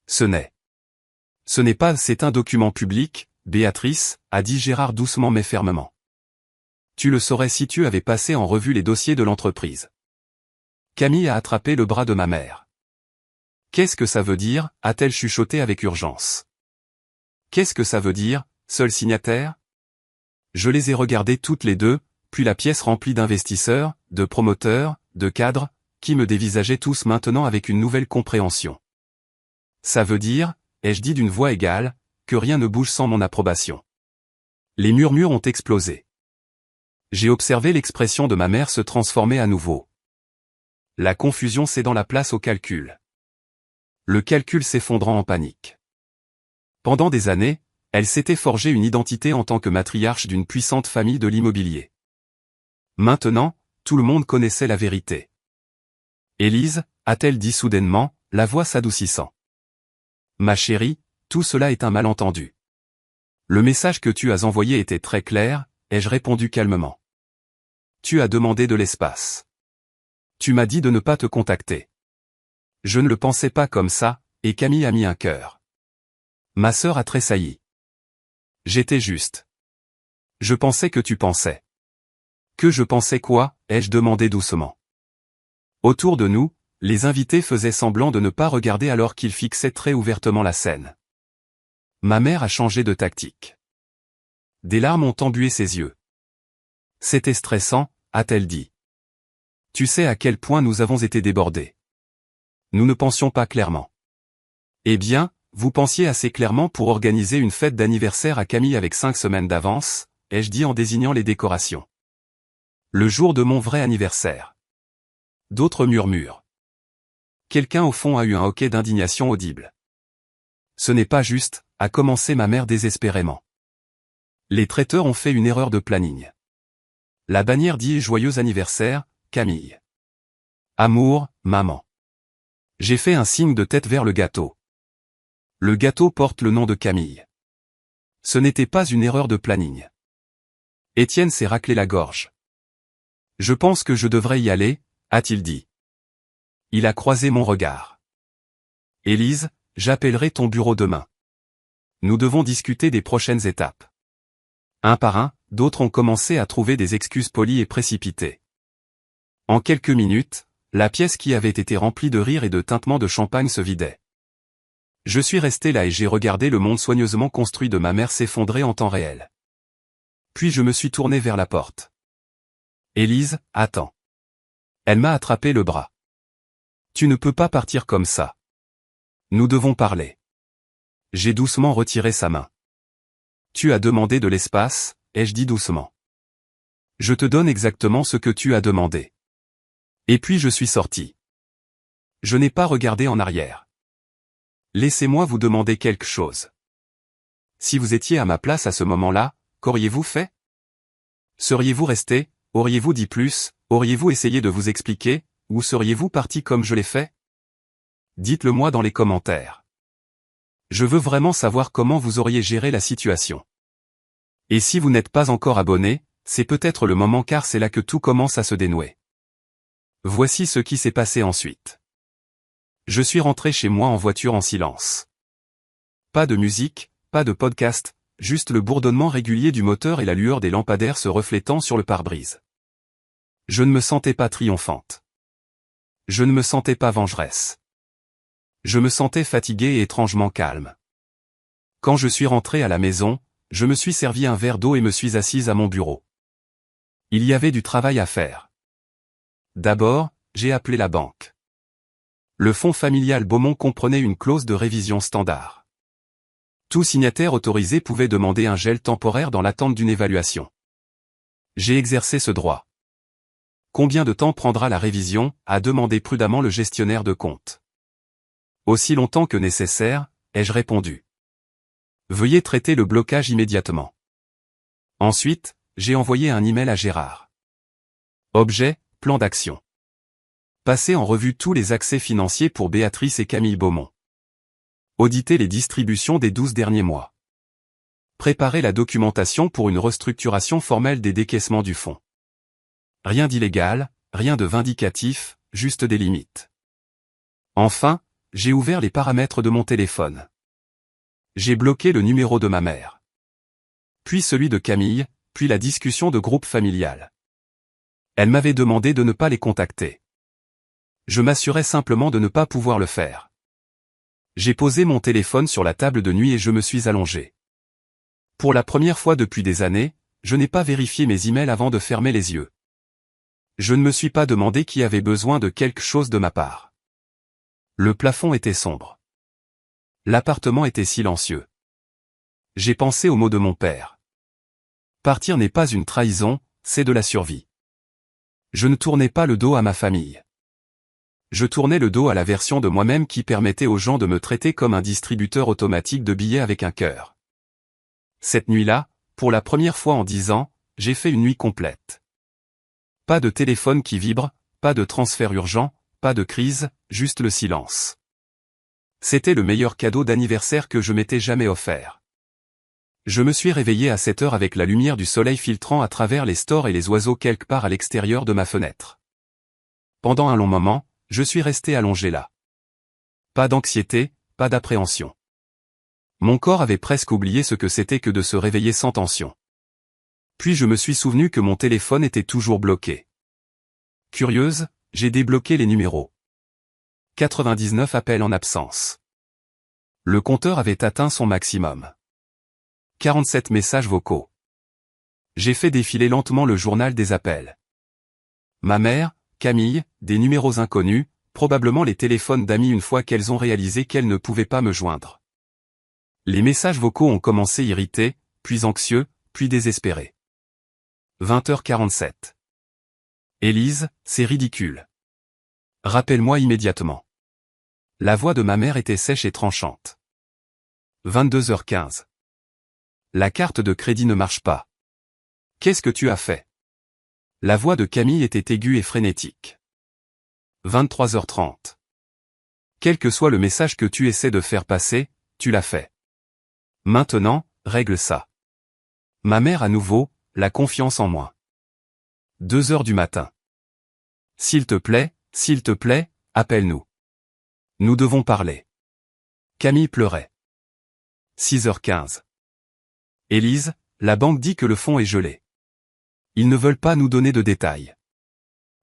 Ce n'est pas, c'est un document public, Béatrice, a dit Gérard doucement mais fermement. Tu le saurais si tu avais passé en revue les dossiers de l'entreprise. Camille a attrapé le bras de ma mère. Qu'est-ce que ça veut dire, a-t-elle chuchoté avec urgence. Qu'est-ce que ça veut dire, seul signataire? Je les ai regardées toutes les deux, puis la pièce remplie d'investisseurs, de promoteurs, de cadres, qui me dévisageaient tous maintenant avec une nouvelle compréhension. Ça veut dire, ai-je dit d'une voix égale, que rien ne bouge sans mon approbation. Les murmures ont explosé. J'ai observé l'expression de ma mère se transformer à nouveau. La confusion cédant la place au calcul. Le calcul s'effondrant en panique. Pendant des années, elle s'était forgé une identité en tant que matriarche d'une puissante famille de l'immobilier. Maintenant, tout le monde connaissait la vérité. Élise, a-t-elle dit soudainement, la voix s'adoucissant. Ma chérie, tout cela est un malentendu. Le message que tu as envoyé était très clair, ai-je répondu calmement. Tu as demandé de l'espace. Tu m'as dit de ne pas te contacter. Je ne le pensais pas comme ça, et Camille a mis un cœur. Ma sœur a tressailli. J'étais juste. Je pensais que tu pensais. Que je pensais quoi, ai-je demandé doucement. Autour de nous, les invités faisaient semblant de ne pas regarder alors qu'ils fixaient très ouvertement la scène. Ma mère a changé de tactique. Des larmes ont embué ses yeux. C'était stressant, a-t-elle dit. Tu sais à quel point nous avons été débordés. Nous ne pensions pas clairement. Eh bien, vous pensiez assez clairement pour organiser une fête d'anniversaire à Camille avec 5 semaines d'avance, ai-je dit en désignant les décorations. Le jour de mon vrai anniversaire. D'autres murmurent. Quelqu'un au fond a eu un hoquet d'indignation audible. Ce n'est pas juste, a commencé ma mère désespérément. Les traiteurs ont fait une erreur de planning. La bannière dit « Joyeux anniversaire, Camille ». Amour, maman. J'ai fait un signe de tête vers le gâteau. Le gâteau porte le nom de Camille. Ce n'était pas une erreur de planning. Étienne s'est raclé la gorge. Je pense que je devrais y aller, a-t-il dit. Il a croisé mon regard. Élise, j'appellerai ton bureau demain. Nous devons discuter des prochaines étapes. Un par un, d'autres ont commencé à trouver des excuses polies et précipitées. En quelques minutes, la pièce qui avait été remplie de rires et de tintements de champagne se vidait. Je suis resté là et j'ai regardé le monde soigneusement construit de ma mère s'effondrer en temps réel. Puis je me suis tourné vers la porte. Élise, attends. Elle m'a attrapé le bras. Tu ne peux pas partir comme ça. Nous devons parler. J'ai doucement retiré sa main. Tu as demandé de l'espace, ai-je dit doucement. Je te donne exactement ce que tu as demandé. Et puis je suis sorti. Je n'ai pas regardé en arrière. Laissez-moi vous demander quelque chose. Si vous étiez à ma place à ce moment-là, qu'auriez-vous fait? Seriez-vous resté, auriez-vous dit plus, auriez-vous essayé de vous expliquer, ou seriez-vous parti comme je l'ai fait? Dites-le moi dans les commentaires. Je veux vraiment savoir comment vous auriez géré la situation. Et si vous n'êtes pas encore abonné, c'est peut-être le moment car c'est là que tout commence à se dénouer. Voici ce qui s'est passé ensuite. Je suis rentré chez moi en voiture en silence. Pas de musique, pas de podcast, juste le bourdonnement régulier du moteur et la lueur des lampadaires se reflétant sur le pare-brise. Je ne me sentais pas triomphante. Je ne me sentais pas vengeresse. Je me sentais fatigué et étrangement calme. Quand je suis rentré à la maison, je me suis servi un verre d'eau et me suis assise à mon bureau. Il y avait du travail à faire. D'abord, j'ai appelé la banque. Le fonds familial Beaumont comprenait une clause de révision standard. Tout signataire autorisé pouvait demander un gel temporaire dans l'attente d'une évaluation. J'ai exercé ce droit. Combien de temps prendra la révision, a demandé prudemment le gestionnaire de compte. Aussi longtemps que nécessaire, ai-je répondu. Veuillez traiter le blocage immédiatement. Ensuite, j'ai envoyé un email à Gérard. Objet, plan d'action. Passer en revue tous les accès financiers pour Béatrice et Camille Beaumont. Auditer les distributions des 12 derniers mois. Préparer la documentation pour une restructuration formelle des décaissements du fonds. Rien d'illégal, rien de vindicatif, juste des limites. Enfin, j'ai ouvert les paramètres de mon téléphone. J'ai bloqué le numéro de ma mère. Puis celui de Camille, puis la discussion de groupe familial. Elle m'avait demandé de ne pas les contacter. Je m'assurais simplement de ne pas pouvoir le faire. J'ai posé mon téléphone sur la table de nuit et je me suis allongé. Pour la première fois depuis des années, je n'ai pas vérifié mes emails avant de fermer les yeux. Je ne me suis pas demandé qui avait besoin de quelque chose de ma part. Le plafond était sombre. L'appartement était silencieux. J'ai pensé aux mots de mon père. Partir n'est pas une trahison, c'est de la survie. Je ne tournais pas le dos à ma famille. Je tournais le dos à la version de moi-même qui permettait aux gens de me traiter comme un distributeur automatique de billets avec un cœur. Cette nuit-là, pour la première fois en 10 ans, j'ai fait une nuit complète. Pas de téléphone qui vibre, pas de transfert urgent, pas de crise, juste le silence. C'était le meilleur cadeau d'anniversaire que je m'étais jamais offert. Je me suis réveillé à 7 heures avec la lumière du soleil filtrant à travers les stores et les oiseaux quelque part à l'extérieur de ma fenêtre. Pendant un long moment, je suis resté allongé là. Pas d'anxiété, pas d'appréhension. Mon corps avait presque oublié ce que c'était que de se réveiller sans tension. Puis je me suis souvenu que mon téléphone était toujours bloqué. Curieuse, j'ai débloqué les numéros. 99 appels en absence. Le compteur avait atteint son maximum. 47 messages vocaux. J'ai fait défiler lentement le journal des appels. Ma mère, Camille, des numéros inconnus, probablement les téléphones d'amis une fois qu'elles ont réalisé qu'elles ne pouvaient pas me joindre. Les messages vocaux ont commencé irrités, puis anxieux, puis désespérés. 20h47. Élise, c'est ridicule. Rappelle-moi immédiatement. La voix de ma mère était sèche et tranchante. 22h15. La carte de crédit ne marche pas. Qu'est-ce que tu as fait? La voix de Camille était aiguë et frénétique. 23h30. Quel que soit le message que tu essaies de faire passer, tu l'as fait. Maintenant, règle ça. Ma mère à nouveau, la confiance en moi. 2h du matin. S'il te plaît, appelle-nous. Nous devons parler. Camille pleurait. 6h15. Élise, la banque dit que le fonds est gelé. Ils ne veulent pas nous donner de détails.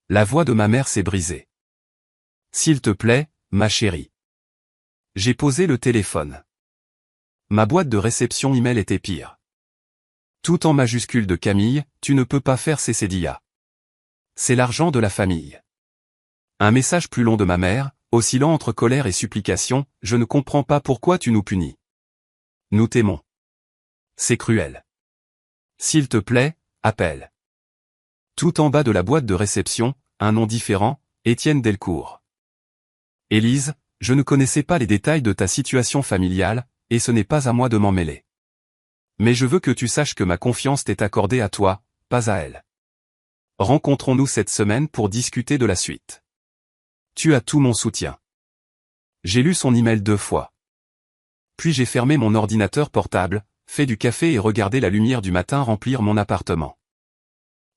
La voix de ma mère s'est brisée. S'il te plaît, ma chérie. J'ai posé le téléphone. Ma boîte de réception email était pire. Tout en majuscule de Camille, tu ne peux pas faire cesser d'IA. C'est l'argent de la famille. Un message plus long de ma mère, oscillant entre colère et supplication, je ne comprends pas pourquoi tu nous punis. Nous t'aimons. C'est cruel. S'il te plaît, appelle. Tout en bas de la boîte de réception, un nom différent, Étienne Delcourt. Élise, je ne connaissais pas les détails de ta situation familiale, et ce n'est pas à moi de m'en mêler. Mais je veux que tu saches que ma confiance t'est accordée à toi, pas à elle. Rencontrons-nous cette semaine pour discuter de la suite. Tu as tout mon soutien. J'ai lu son email 2 fois. Puis j'ai fermé mon ordinateur portable, fait du café et regardé la lumière du matin remplir mon appartement.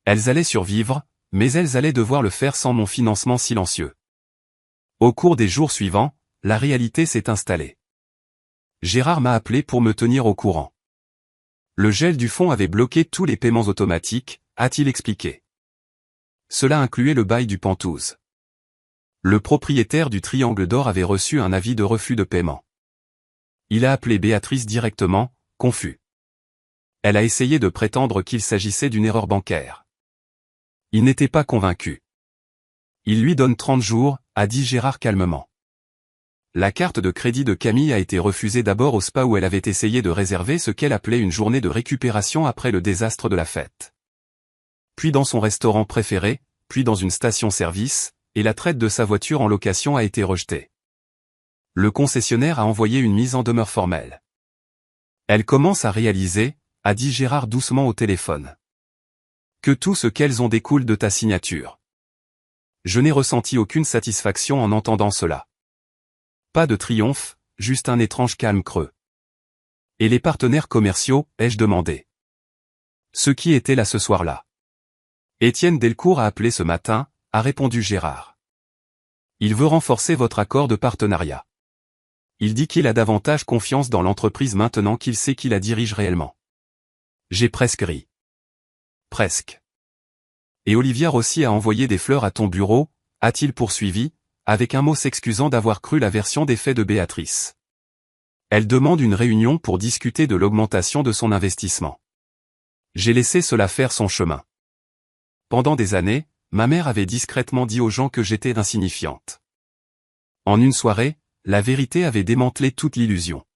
Elles allaient survivre, mais elles allaient devoir le faire sans mon financement silencieux. Au cours des jours suivants, la réalité s'est installée. Gérard m'a appelé pour me tenir au courant. Le gel du fonds avait bloqué tous les paiements automatiques, a-t-il expliqué. Cela incluait le bail du Penthouse. Le propriétaire du Triangle d'Or avait reçu un avis de refus de paiement. Il a appelé Béatrice directement, confus. Elle a essayé de prétendre qu'il s'agissait d'une erreur bancaire. Il n'était pas convaincu. Il lui donne 30 jours, a dit Gérard calmement. La carte de crédit de Camille a été refusée d'abord au spa où elle avait essayé de réserver ce qu'elle appelait une journée de récupération après le désastre de la fête. Puis dans son restaurant préféré, puis dans une station-service, et la traite de sa voiture en location a été rejetée. Le concessionnaire a envoyé une mise en demeure formelle. Elle commence à réaliser, a dit Gérard doucement au téléphone, que tout ce qu'elles ont découle de ta signature. Je n'ai ressenti aucune satisfaction en entendant cela. Pas de triomphe, juste un étrange calme creux. Et les partenaires commerciaux, ai-je demandé. Ceux qui étaient là ce soir-là. Étienne Delcourt a appelé ce matin, a répondu Gérard. Il veut renforcer votre accord de partenariat. Il dit qu'il a davantage confiance dans l'entreprise maintenant qu'il sait qui la dirige réellement. J'ai presque ri. Presque. Et Olivia Rossi a envoyé des fleurs à ton bureau, a-t-il poursuivi, avec un mot s'excusant d'avoir cru la version des faits de Béatrice. Elle demande une réunion pour discuter de l'augmentation de son investissement. J'ai laissé cela faire son chemin. Pendant des années, ma mère avait discrètement dit aux gens que j'étais insignifiante. En une soirée, la vérité avait démantelé toute l'illusion.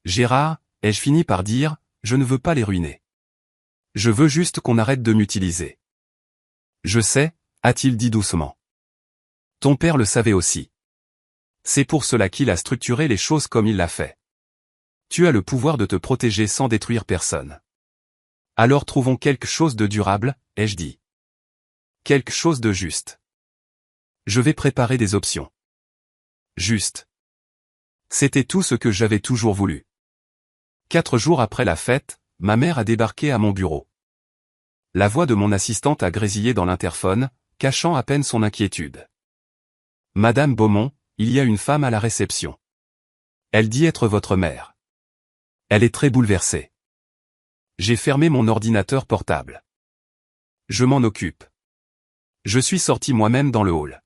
Gérard, ai-je fini par dire, je ne veux pas les ruiner. Je veux juste qu'on arrête de m'utiliser. Je sais, a-t-il dit doucement. Ton père le savait aussi. C'est pour cela qu'il a structuré les choses comme il l'a fait. Tu as le pouvoir de te protéger sans détruire personne. Alors trouvons quelque chose de durable, ai-je dit. Quelque chose de juste. Je vais préparer des options. Juste. C'était tout ce que j'avais toujours voulu. 4 jours après la fête, ma mère a débarqué à mon bureau. La voix de mon assistante a grésillé dans l'interphone, cachant à peine son inquiétude. Madame Beaumont, il y a une femme à la réception. Elle dit être votre mère. Elle est très bouleversée. J'ai fermé mon ordinateur portable. Je m'en occupe. Je suis sorti moi-même dans le hall.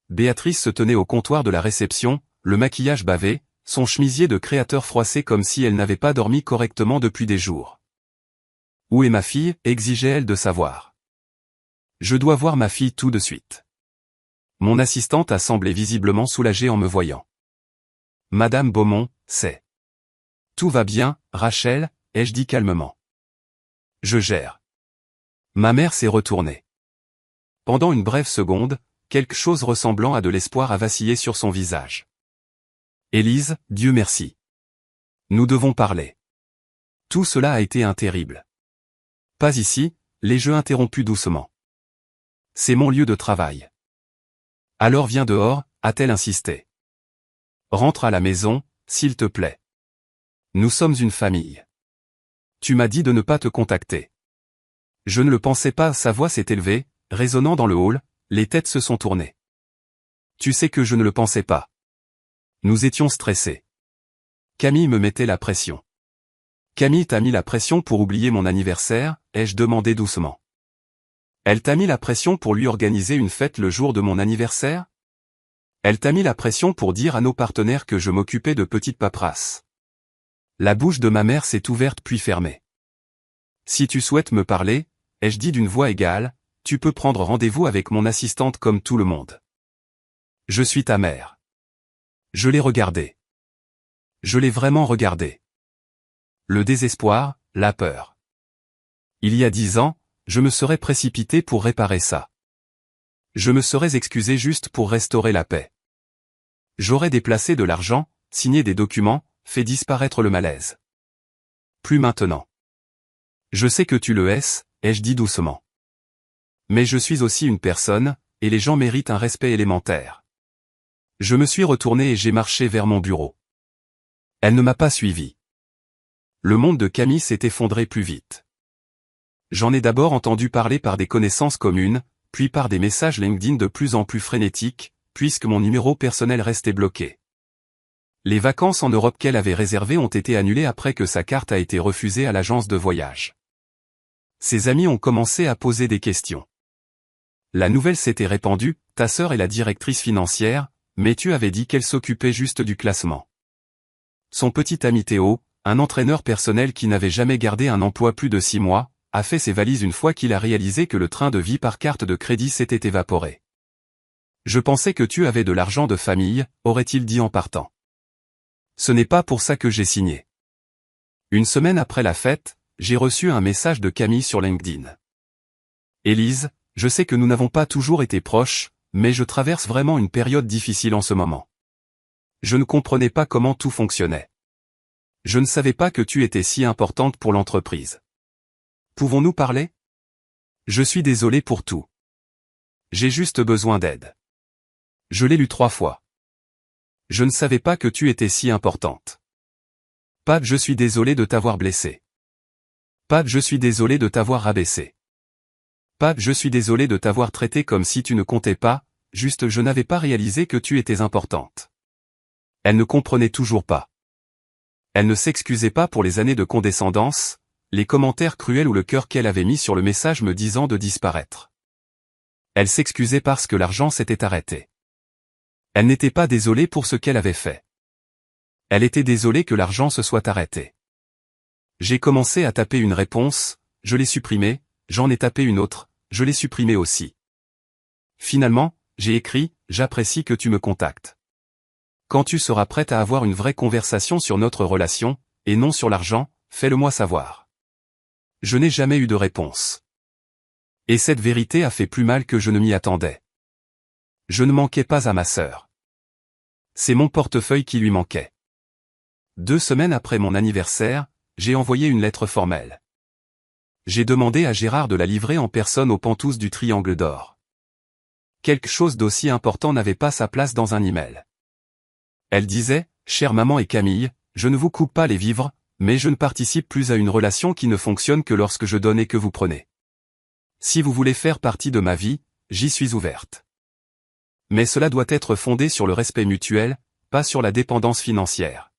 Béatrice se tenait au comptoir de la réception, le maquillage bavé, son chemisier de créateur froissé comme si elle n'avait pas dormi correctement depuis des jours. Où est ma fille, exigeait-elle de savoir. Je dois voir ma fille tout de suite. Mon assistante a semblé visiblement soulagée en me voyant. Madame Beaumont, c'est. Tout va bien, Rachel, ai-je dit calmement. Je gère. Ma mère s'est retournée. Pendant une brève seconde, quelque chose ressemblant à de l'espoir a vacillé sur son visage. Élise, Dieu merci. Nous devons parler. Tout cela a été terrible. Pas ici, les jeux interrompus doucement. C'est mon lieu de travail. Alors viens dehors, a-t-elle insisté. Rentre à la maison, s'il te plaît. Nous sommes une famille. Tu m'as dit de ne pas te contacter. Je ne le pensais pas, sa voix s'est élevée, résonnant dans le hall, les têtes se sont tournées. Tu sais que je ne le pensais pas. Nous étions stressés. Camille me mettait la pression. Camille t'a mis la pression pour oublier mon anniversaire, ai-je demandé doucement. Elle t'a mis la pression pour lui organiser une fête le jour de mon anniversaire? Elle t'a mis la pression pour dire à nos partenaires que je m'occupais de petites paperasses. La bouche de ma mère s'est ouverte puis fermée. Si tu souhaites me parler, ai-je dit d'une voix égale, tu peux prendre rendez-vous avec mon assistante comme tout le monde. Je suis ta mère. Je l'ai regardée. Je l'ai vraiment regardée. Le désespoir, la peur. Il y a 10 ans, je me serais précipité pour réparer ça. Je me serais excusé juste pour restaurer la paix. J'aurais déplacé de l'argent, signé des documents, fait disparaître le malaise. Plus maintenant. Je sais que tu le es, ai-je dit doucement. Mais je suis aussi une personne, et les gens méritent un respect élémentaire. Je me suis retourné et j'ai marché vers mon bureau. Elle ne m'a pas suivi. Le monde de Camille s'est effondré plus vite. J'en ai d'abord entendu parler par des connaissances communes, puis par des messages LinkedIn de plus en plus frénétiques, puisque mon numéro personnel restait bloqué. Les vacances en Europe qu'elle avait réservées ont été annulées après que sa carte a été refusée à l'agence de voyage. Ses amis ont commencé à poser des questions. La nouvelle s'était répandue, ta sœur est la directrice financière, mais tu avais dit qu'elle s'occupait juste du classement. Son petit ami Théo, un entraîneur personnel qui n'avait jamais gardé un emploi plus de 6 mois, a fait ses valises une fois qu'il a réalisé que le train de vie par carte de crédit s'était évaporé. Je pensais que tu avais de l'argent de famille, aurait-il dit en partant. Ce n'est pas pour ça que j'ai signé. Une semaine après la fête, j'ai reçu un message de Camille sur LinkedIn. Élise, je sais que nous n'avons pas toujours été proches, mais je traverse vraiment une période difficile en ce moment. Je ne comprenais pas comment tout fonctionnait. Je ne savais pas que tu étais si importante pour l'entreprise. Pouvons-nous parler? Je suis désolé pour tout. J'ai juste besoin d'aide. Je l'ai lu 3 fois. Je ne savais pas que tu étais si importante. Pat, je suis désolé de t'avoir blessé. Pat, je suis désolé de t'avoir rabaissé. Pat, je suis désolé de t'avoir traité comme si tu ne comptais pas, juste je n'avais pas réalisé que tu étais importante. Elle ne comprenait toujours pas. Elle ne s'excusait pas pour les années de condescendance, les commentaires cruels ou le cœur qu'elle avait mis sur le message me disant de disparaître. Elle s'excusait parce que l'argent s'était arrêté. Elle n'était pas désolée pour ce qu'elle avait fait. Elle était désolée que l'argent se soit arrêté. J'ai commencé à taper une réponse, je l'ai supprimée, j'en ai tapé une autre, je l'ai supprimée aussi. Finalement, j'ai écrit, j'apprécie que tu me contactes. Quand tu seras prête à avoir une vraie conversation sur notre relation, et non sur l'argent, fais-le-moi savoir. Je n'ai jamais eu de réponse. Et cette vérité a fait plus mal que je ne m'y attendais. Je ne manquais pas à ma sœur. C'est mon portefeuille qui lui manquait. 2 semaines après mon anniversaire, j'ai envoyé une lettre formelle. J'ai demandé à Gérard de la livrer en personne aux Pantous du Triangle d'Or. Quelque chose d'aussi important n'avait pas sa place dans un email. Elle disait, « Chère maman et Camille, je ne vous coupe pas les vivres, mais je ne participe plus à une relation qui ne fonctionne que lorsque je donne et que vous prenez. Si vous voulez faire partie de ma vie, j'y suis ouverte. Mais cela doit être fondé sur le respect mutuel, pas sur la dépendance financière. »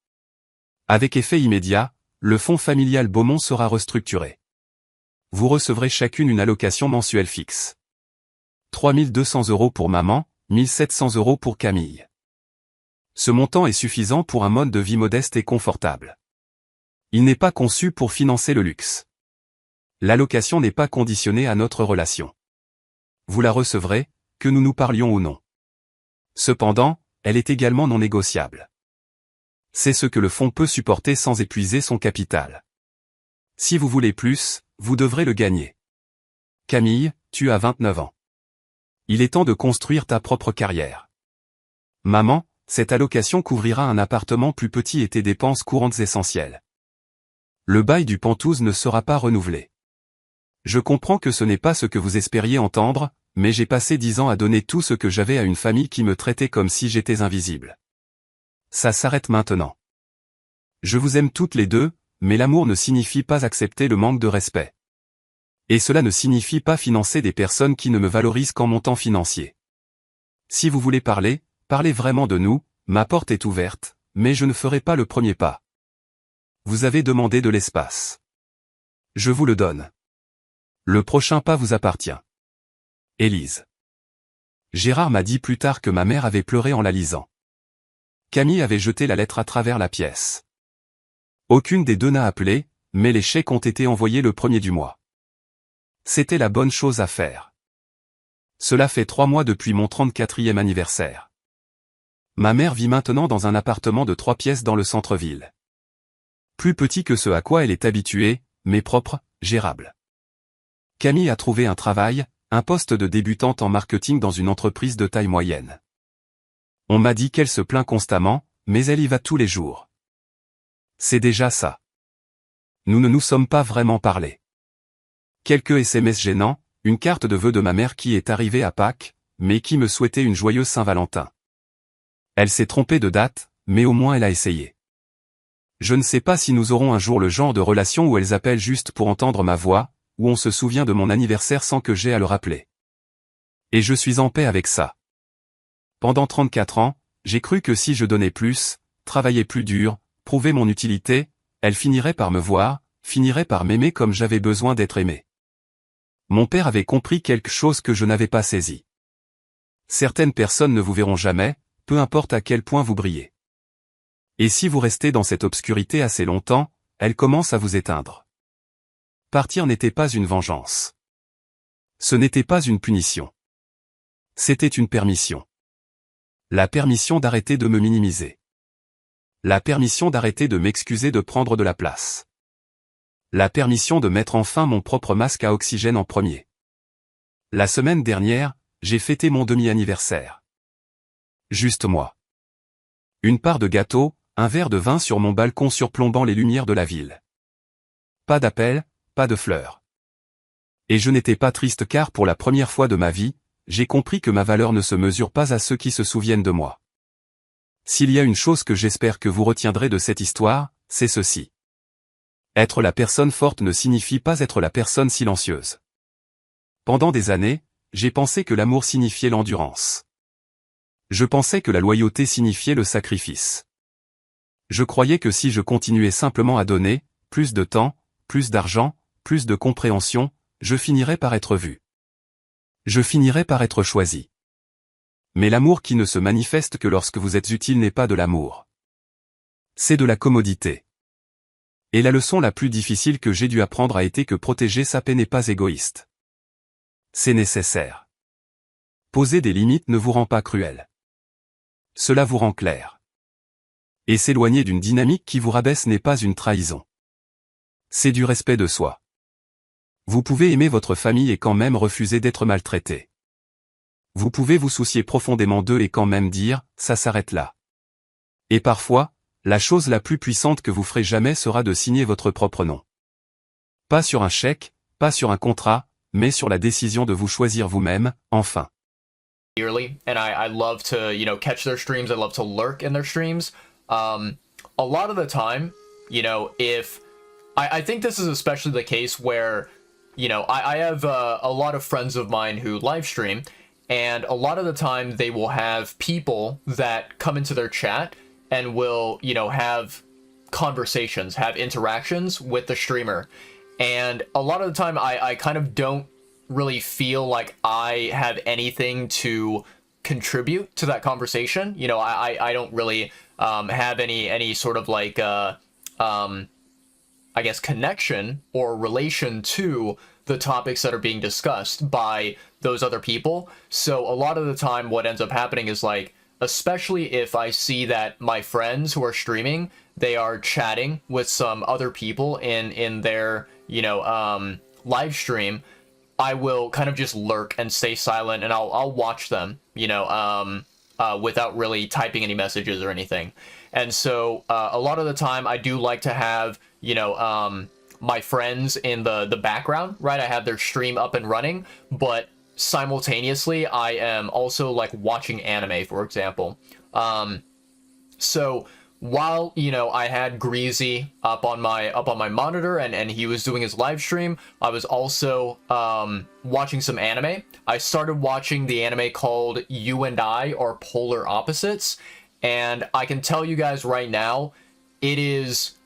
Avec effet immédiat, le fonds familial Beaumont sera restructuré. Vous recevrez chacune une allocation mensuelle fixe. 3 200 € pour maman, 1 700 € pour Camille. Ce montant est suffisant pour un mode de vie modeste et confortable. Il n'est pas conçu pour financer le luxe. L'allocation n'est pas conditionnée à notre relation. Vous la recevrez, que nous nous parlions ou non. Cependant, elle est également non négociable. C'est ce que le fonds peut supporter sans épuiser son capital. Si vous voulez plus, vous devrez le gagner. Camille, tu as 29 ans. Il est temps de construire ta propre carrière. Maman, cette allocation couvrira un appartement plus petit et tes dépenses courantes essentielles. Le bail du Pantouze ne sera pas renouvelé. Je comprends que ce n'est pas ce que vous espériez entendre, mais j'ai passé 10 ans à donner tout ce que j'avais à une famille qui me traitait comme si j'étais invisible. Ça s'arrête maintenant. Je vous aime toutes les deux, mais l'amour ne signifie pas accepter le manque de respect. Et cela ne signifie pas financer des personnes qui ne me valorisent qu'en montant financier. Si vous voulez parler, parlez vraiment de nous, ma porte est ouverte, mais je ne ferai pas le premier pas. Vous avez demandé de l'espace. Je vous le donne. Le prochain pas vous appartient. Élise. Gérard m'a dit plus tard que ma mère avait pleuré en la lisant. Camille avait jeté la lettre à travers la pièce. Aucune des deux n'a appelé, mais les chèques ont été envoyés le 1er du mois. C'était la bonne chose à faire. Cela fait 3 mois depuis mon 34e anniversaire. Ma mère vit maintenant dans un appartement de 3 pièces dans le centre-ville. Plus petit que ce à quoi elle est habituée, mais propre, gérable. Camille a trouvé un travail, un poste de débutante en marketing dans une entreprise de taille moyenne. On m'a dit qu'elle se plaint constamment, mais elle y va tous les jours. C'est déjà ça. Nous ne nous sommes pas vraiment parlé. Quelques SMS gênants, une carte de vœux de ma mère qui est arrivée à Pâques, mais qui me souhaitait une joyeuse Saint-Valentin. Elle s'est trompée de date, mais au moins elle a essayé. Je ne sais pas si nous aurons un jour le genre de relation où elles appellent juste pour entendre ma voix, où on se souvient de mon anniversaire sans que j'aie à le rappeler. Et je suis en paix avec ça. Pendant 34 ans, j'ai cru que si je donnais plus, travaillais plus dur, prouvais mon utilité, elle finirait par me voir, finirait par m'aimer comme j'avais besoin d'être aimé. Mon père avait compris quelque chose que je n'avais pas saisi. Certaines personnes ne vous verront jamais, peu importe à quel point vous brillez. Et si vous restez dans cette obscurité assez longtemps, elle commence à vous éteindre. Partir n'était pas une vengeance. Ce n'était pas une punition. C'était une permission. La permission d'arrêter de me minimiser. La permission d'arrêter de m'excuser de prendre de la place. La permission de mettre enfin mon propre masque à oxygène en premier. La semaine dernière, j'ai fêté mon demi-anniversaire. Juste moi. Une part de gâteau, un verre de vin sur mon balcon surplombant les lumières de la ville. Pas d'appel, pas de fleurs. Et je n'étais pas triste car pour la première fois de ma vie, j'ai compris que ma valeur ne se mesure pas à ceux qui se souviennent de moi. S'il y a une chose que j'espère que vous retiendrez de cette histoire, c'est ceci. Être la personne forte ne signifie pas être la personne silencieuse. Pendant des années, j'ai pensé que l'amour signifiait l'endurance. Je pensais que la loyauté signifiait le sacrifice. Je croyais que si je continuais simplement à donner, plus de temps, plus d'argent, plus de compréhension, je finirais par être vu. Je finirais par être choisi. Mais l'amour qui ne se manifeste que lorsque vous êtes utile n'est pas de l'amour. C'est de la commodité. Et la leçon la plus difficile que j'ai dû apprendre a été que protéger sa paix n'est pas égoïste. C'est nécessaire. Poser des limites ne vous rend pas cruel. Cela vous rend clair. Et s'éloigner d'une dynamique qui vous rabaisse n'est pas une trahison. C'est du respect de soi. Vous pouvez aimer votre famille et quand même refuser d'être maltraité. Vous pouvez vous soucier profondément d'eux et quand même dire, ça s'arrête là. Et parfois, la chose la plus puissante que vous ferez jamais sera de signer votre propre nom. Pas sur un chèque, Pas sur un contrat, mais sur la décision de vous choisir vous-même, enfin. And I love to, you know, catch their streams. I love to lurk in their streams. A lot of the time, you know, if I think this is especially the case where, you know, I have a lot of friends of mine who live stream, and a lot of the time they will have people that come into their chat and will, you know, have conversations, have interactions with the streamer. And a lot of the time I kind of don't really feel like I have anything to contribute to that conversation. You know, I don't really have any sort of like I guess connection or relation to the topics that are being discussed by those other people. So a lot of the time what ends up happening is, like, especially if I see that my friends who are streaming, they are chatting with some other people in their, you know, live stream, I will kind of just lurk and stay silent, and I'll watch them, you know, without really typing any messages or anything. And so a lot of the time I do like to have, you know, my friends in the background, right? I have their stream up and running, but simultaneously I am also like watching anime, for example. So while, you know, I had Greasy up on my monitor and he was doing his live stream, I was also watching some anime. I started watching the anime called You and I Are Polar Opposites, and I can tell you guys right now, it is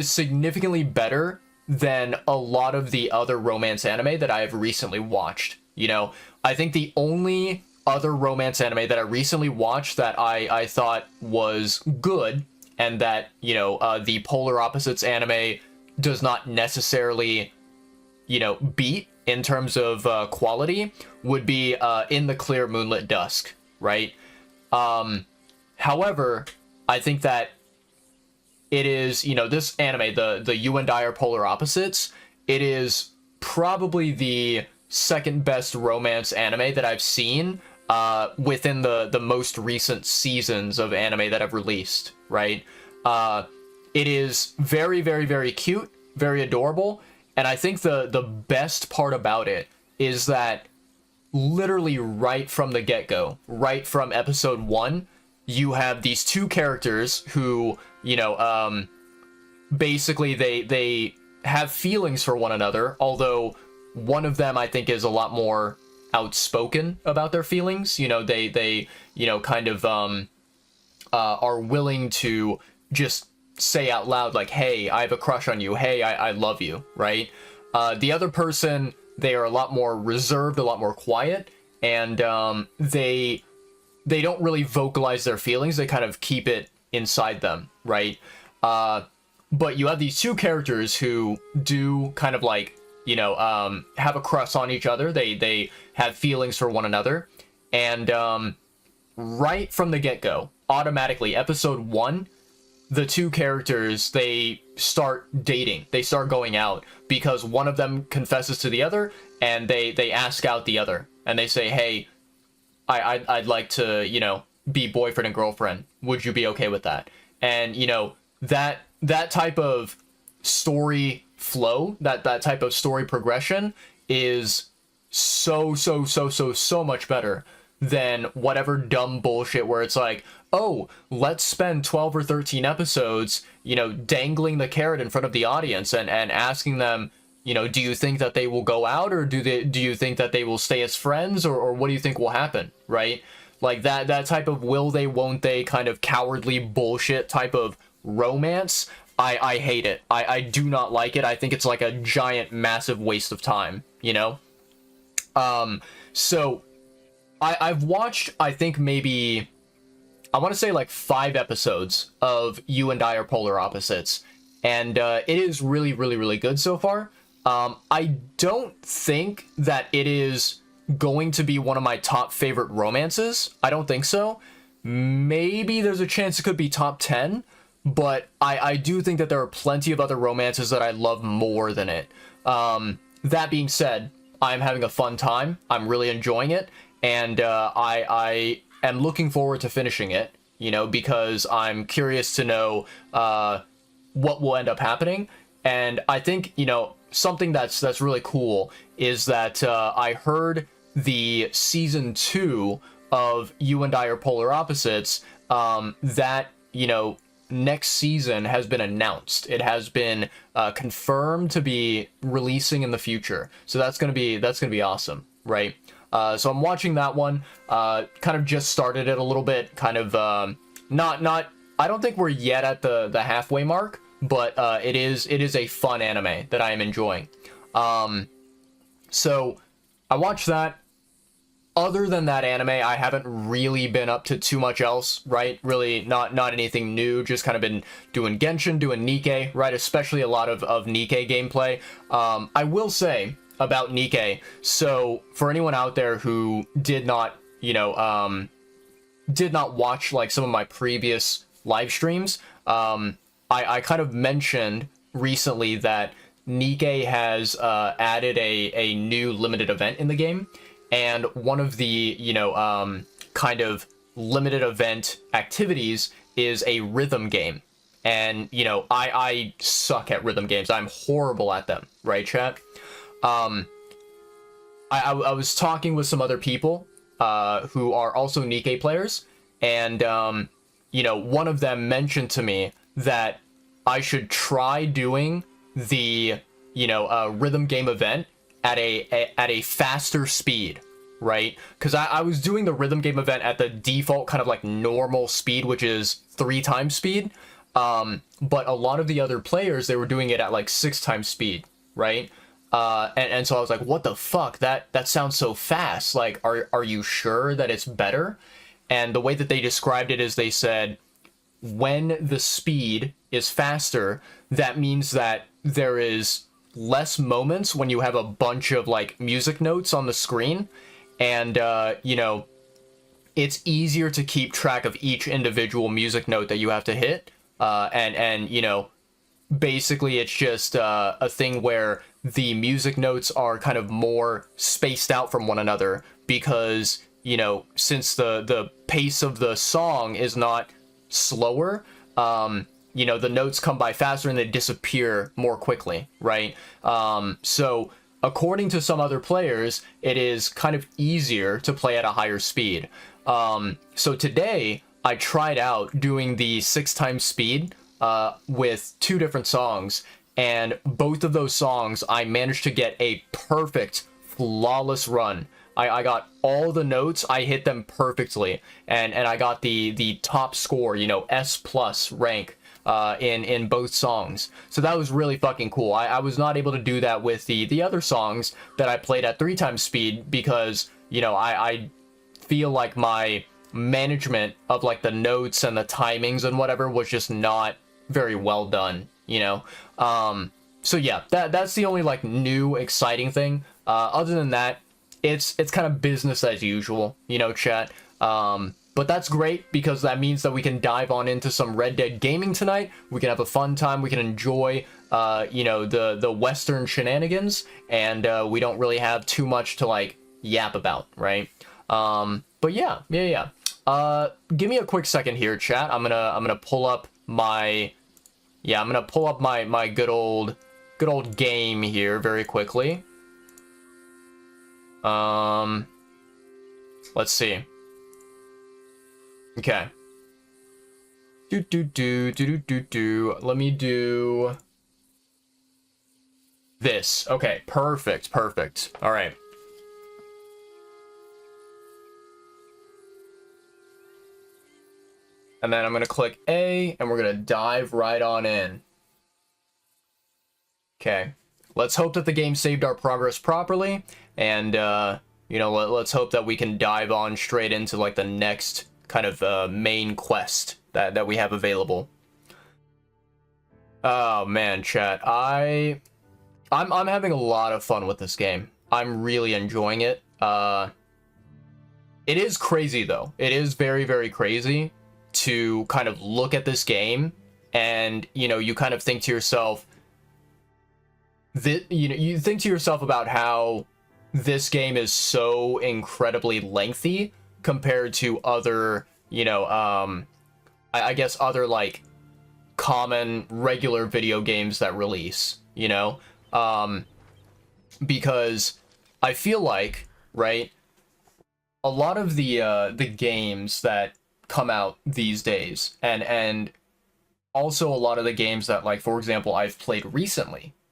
significantly better than a lot of the other romance anime that I have recently watched. You know, I think the only other romance anime that I recently watched that I thought was good, and that, you know, the Polar Opposites anime does not necessarily, you know, beat in terms of quality, would be In the Clear Moonlit Dusk, right? However, I think that it is, you know, this anime, the You and I Are Polar Opposites, it is probably the second best romance anime that I've seen within the most recent seasons of anime that I've released, right? It is very, very, very cute, very adorable, and I think the best part about it is that literally right from the get-go, right from episode 1, you have these two characters who, you know, basically they have feelings for one another, although one of them I think is a lot more outspoken about their feelings. You know, they you know, kind of are willing to just say out loud, like, hey, I have a crush on you, hey, I love you, right? The other person, they are a lot more reserved, a lot more quiet, and they don't really vocalize their feelings, they kind of keep it inside them, right? But you have these two characters who do kind of like, you know, have a crush on each other, they have feelings for one another, and right from the get-go, automatically, episode 1, the two characters, they start dating, they start going out, because one of them confesses to the other, and they ask out the other, and they say, hey, I'd like to, you know, be boyfriend and girlfriend, would you be okay with that? And, you know, that type of story flow, that type of story progression is so much better than whatever dumb bullshit where it's like, oh, let's spend 12 or 13 episodes, you know, dangling the carrot in front of the audience and asking them, you know, do you think that they will go out, or do you think that they will stay as friends, or what do you think will happen, right? Like that type of will they, won't they kind of cowardly bullshit type of romance, I hate it. I do not like it. I think it's like a giant, massive waste of time, you know? So I've watched, I think maybe, I want to say like 5 episodes of You and I Are Polar Opposites, and it is really, really, really good so far. I don't think that it is going to be one of my top favorite romances. I don't think so. Maybe there's a chance it could be top 10, but I do think that there are plenty of other romances that I love more than it. That being said, I'm having a fun time. I'm really enjoying it, and I am looking forward to finishing it, you know, because I'm curious to know what will end up happening. And I think, you know, something that's really cool is that I heard the season 2 of You and I Are Polar Opposites, that, you know, next season has been announced. It has been confirmed to be releasing in the future. So that's gonna be awesome, right? So I'm watching that one. Kind of just started it a little bit. Kind of not. I don't think we're yet at the halfway mark, but it is a fun anime that I am enjoying. So I watched that. Other than that anime, I haven't really been up to too much else, right? Really not anything new, just kind of been doing Genshin, doing Nikke, right? Especially a lot of Nikke gameplay. I will say about Nikke, so for anyone out there who did not, you know, did not watch like some of my previous live streams, I kind of mentioned recently that Nikke has added a new limited event in the game. And one of the, you know, kind of limited event activities is a rhythm game. And, you know, I suck at rhythm games. I'm horrible at them, right, chat? I was talking with some other people who are also Nikke players. And, you know, one of them mentioned to me that I should try doing the, you know, rhythm game event at a faster speed, right? Because I was doing the rhythm game event at the default kind of like normal speed, which is 3 times speed. But a lot of the other players, they were doing it at like 6 times speed, right? And so I was like, what the fuck? That sounds so fast. Like, are you sure that it's better? And the way that they described it is they said, when the speed is faster, that means that there is less moments when you have a bunch of like music notes on the screen, and you know, it's easier to keep track of each individual music note that you have to hit, and you know, basically it's just a thing where the music notes are kind of more spaced out from one another, because, you know, since the pace of the song is not slower, you know, the notes come by faster and they disappear more quickly, right? So according to some other players, it is kind of easier to play at a higher speed. So today I tried out doing the 6 times speed with 2 different songs, and both of those songs I managed to get a perfect, flawless run. I got all the notes, I hit them perfectly, and I got the top score, you know, S+ rank in both songs. So that was really fucking cool. I was not able to do that with the other songs that I played at 3 times speed, because, you know, I feel like my management of like the notes and the timings and whatever was just not very well done, you know. So yeah, that's the only like new exciting thing. Other than that, it's kind of business as usual, you know, chat. But that's great, because that means that we can dive on into some Red Dead gaming tonight. We can have a fun time. We can enjoy, you know, the Western shenanigans, and we don't really have too much to like yap about, right? But yeah. Give me a quick second here, chat. I'm gonna pull up my, I'm gonna pull up my good old game here very quickly. Let's see. Okay. Let me do this. Okay, perfect. All right. And then I'm going to click A, and we're going to dive right on in. Okay. Let's hope that the game saved our progress properly, and, you know, let's hope that we can dive on straight into, like, the next kind of main quest that we have available. Oh, man, chat. I'm having a lot of fun with this game. I'm really enjoying it. It is crazy, though. It is very, very crazy to kind of look at this game, and, you know, you kind of think to yourself, you think to yourself about how this game is so incredibly lengthy compared to other, you know, I guess other, like, common regular video games that release, you know? Because I feel like, right, a lot of the games that come out these days, and also a lot of the games that, like, for example, I've played recently,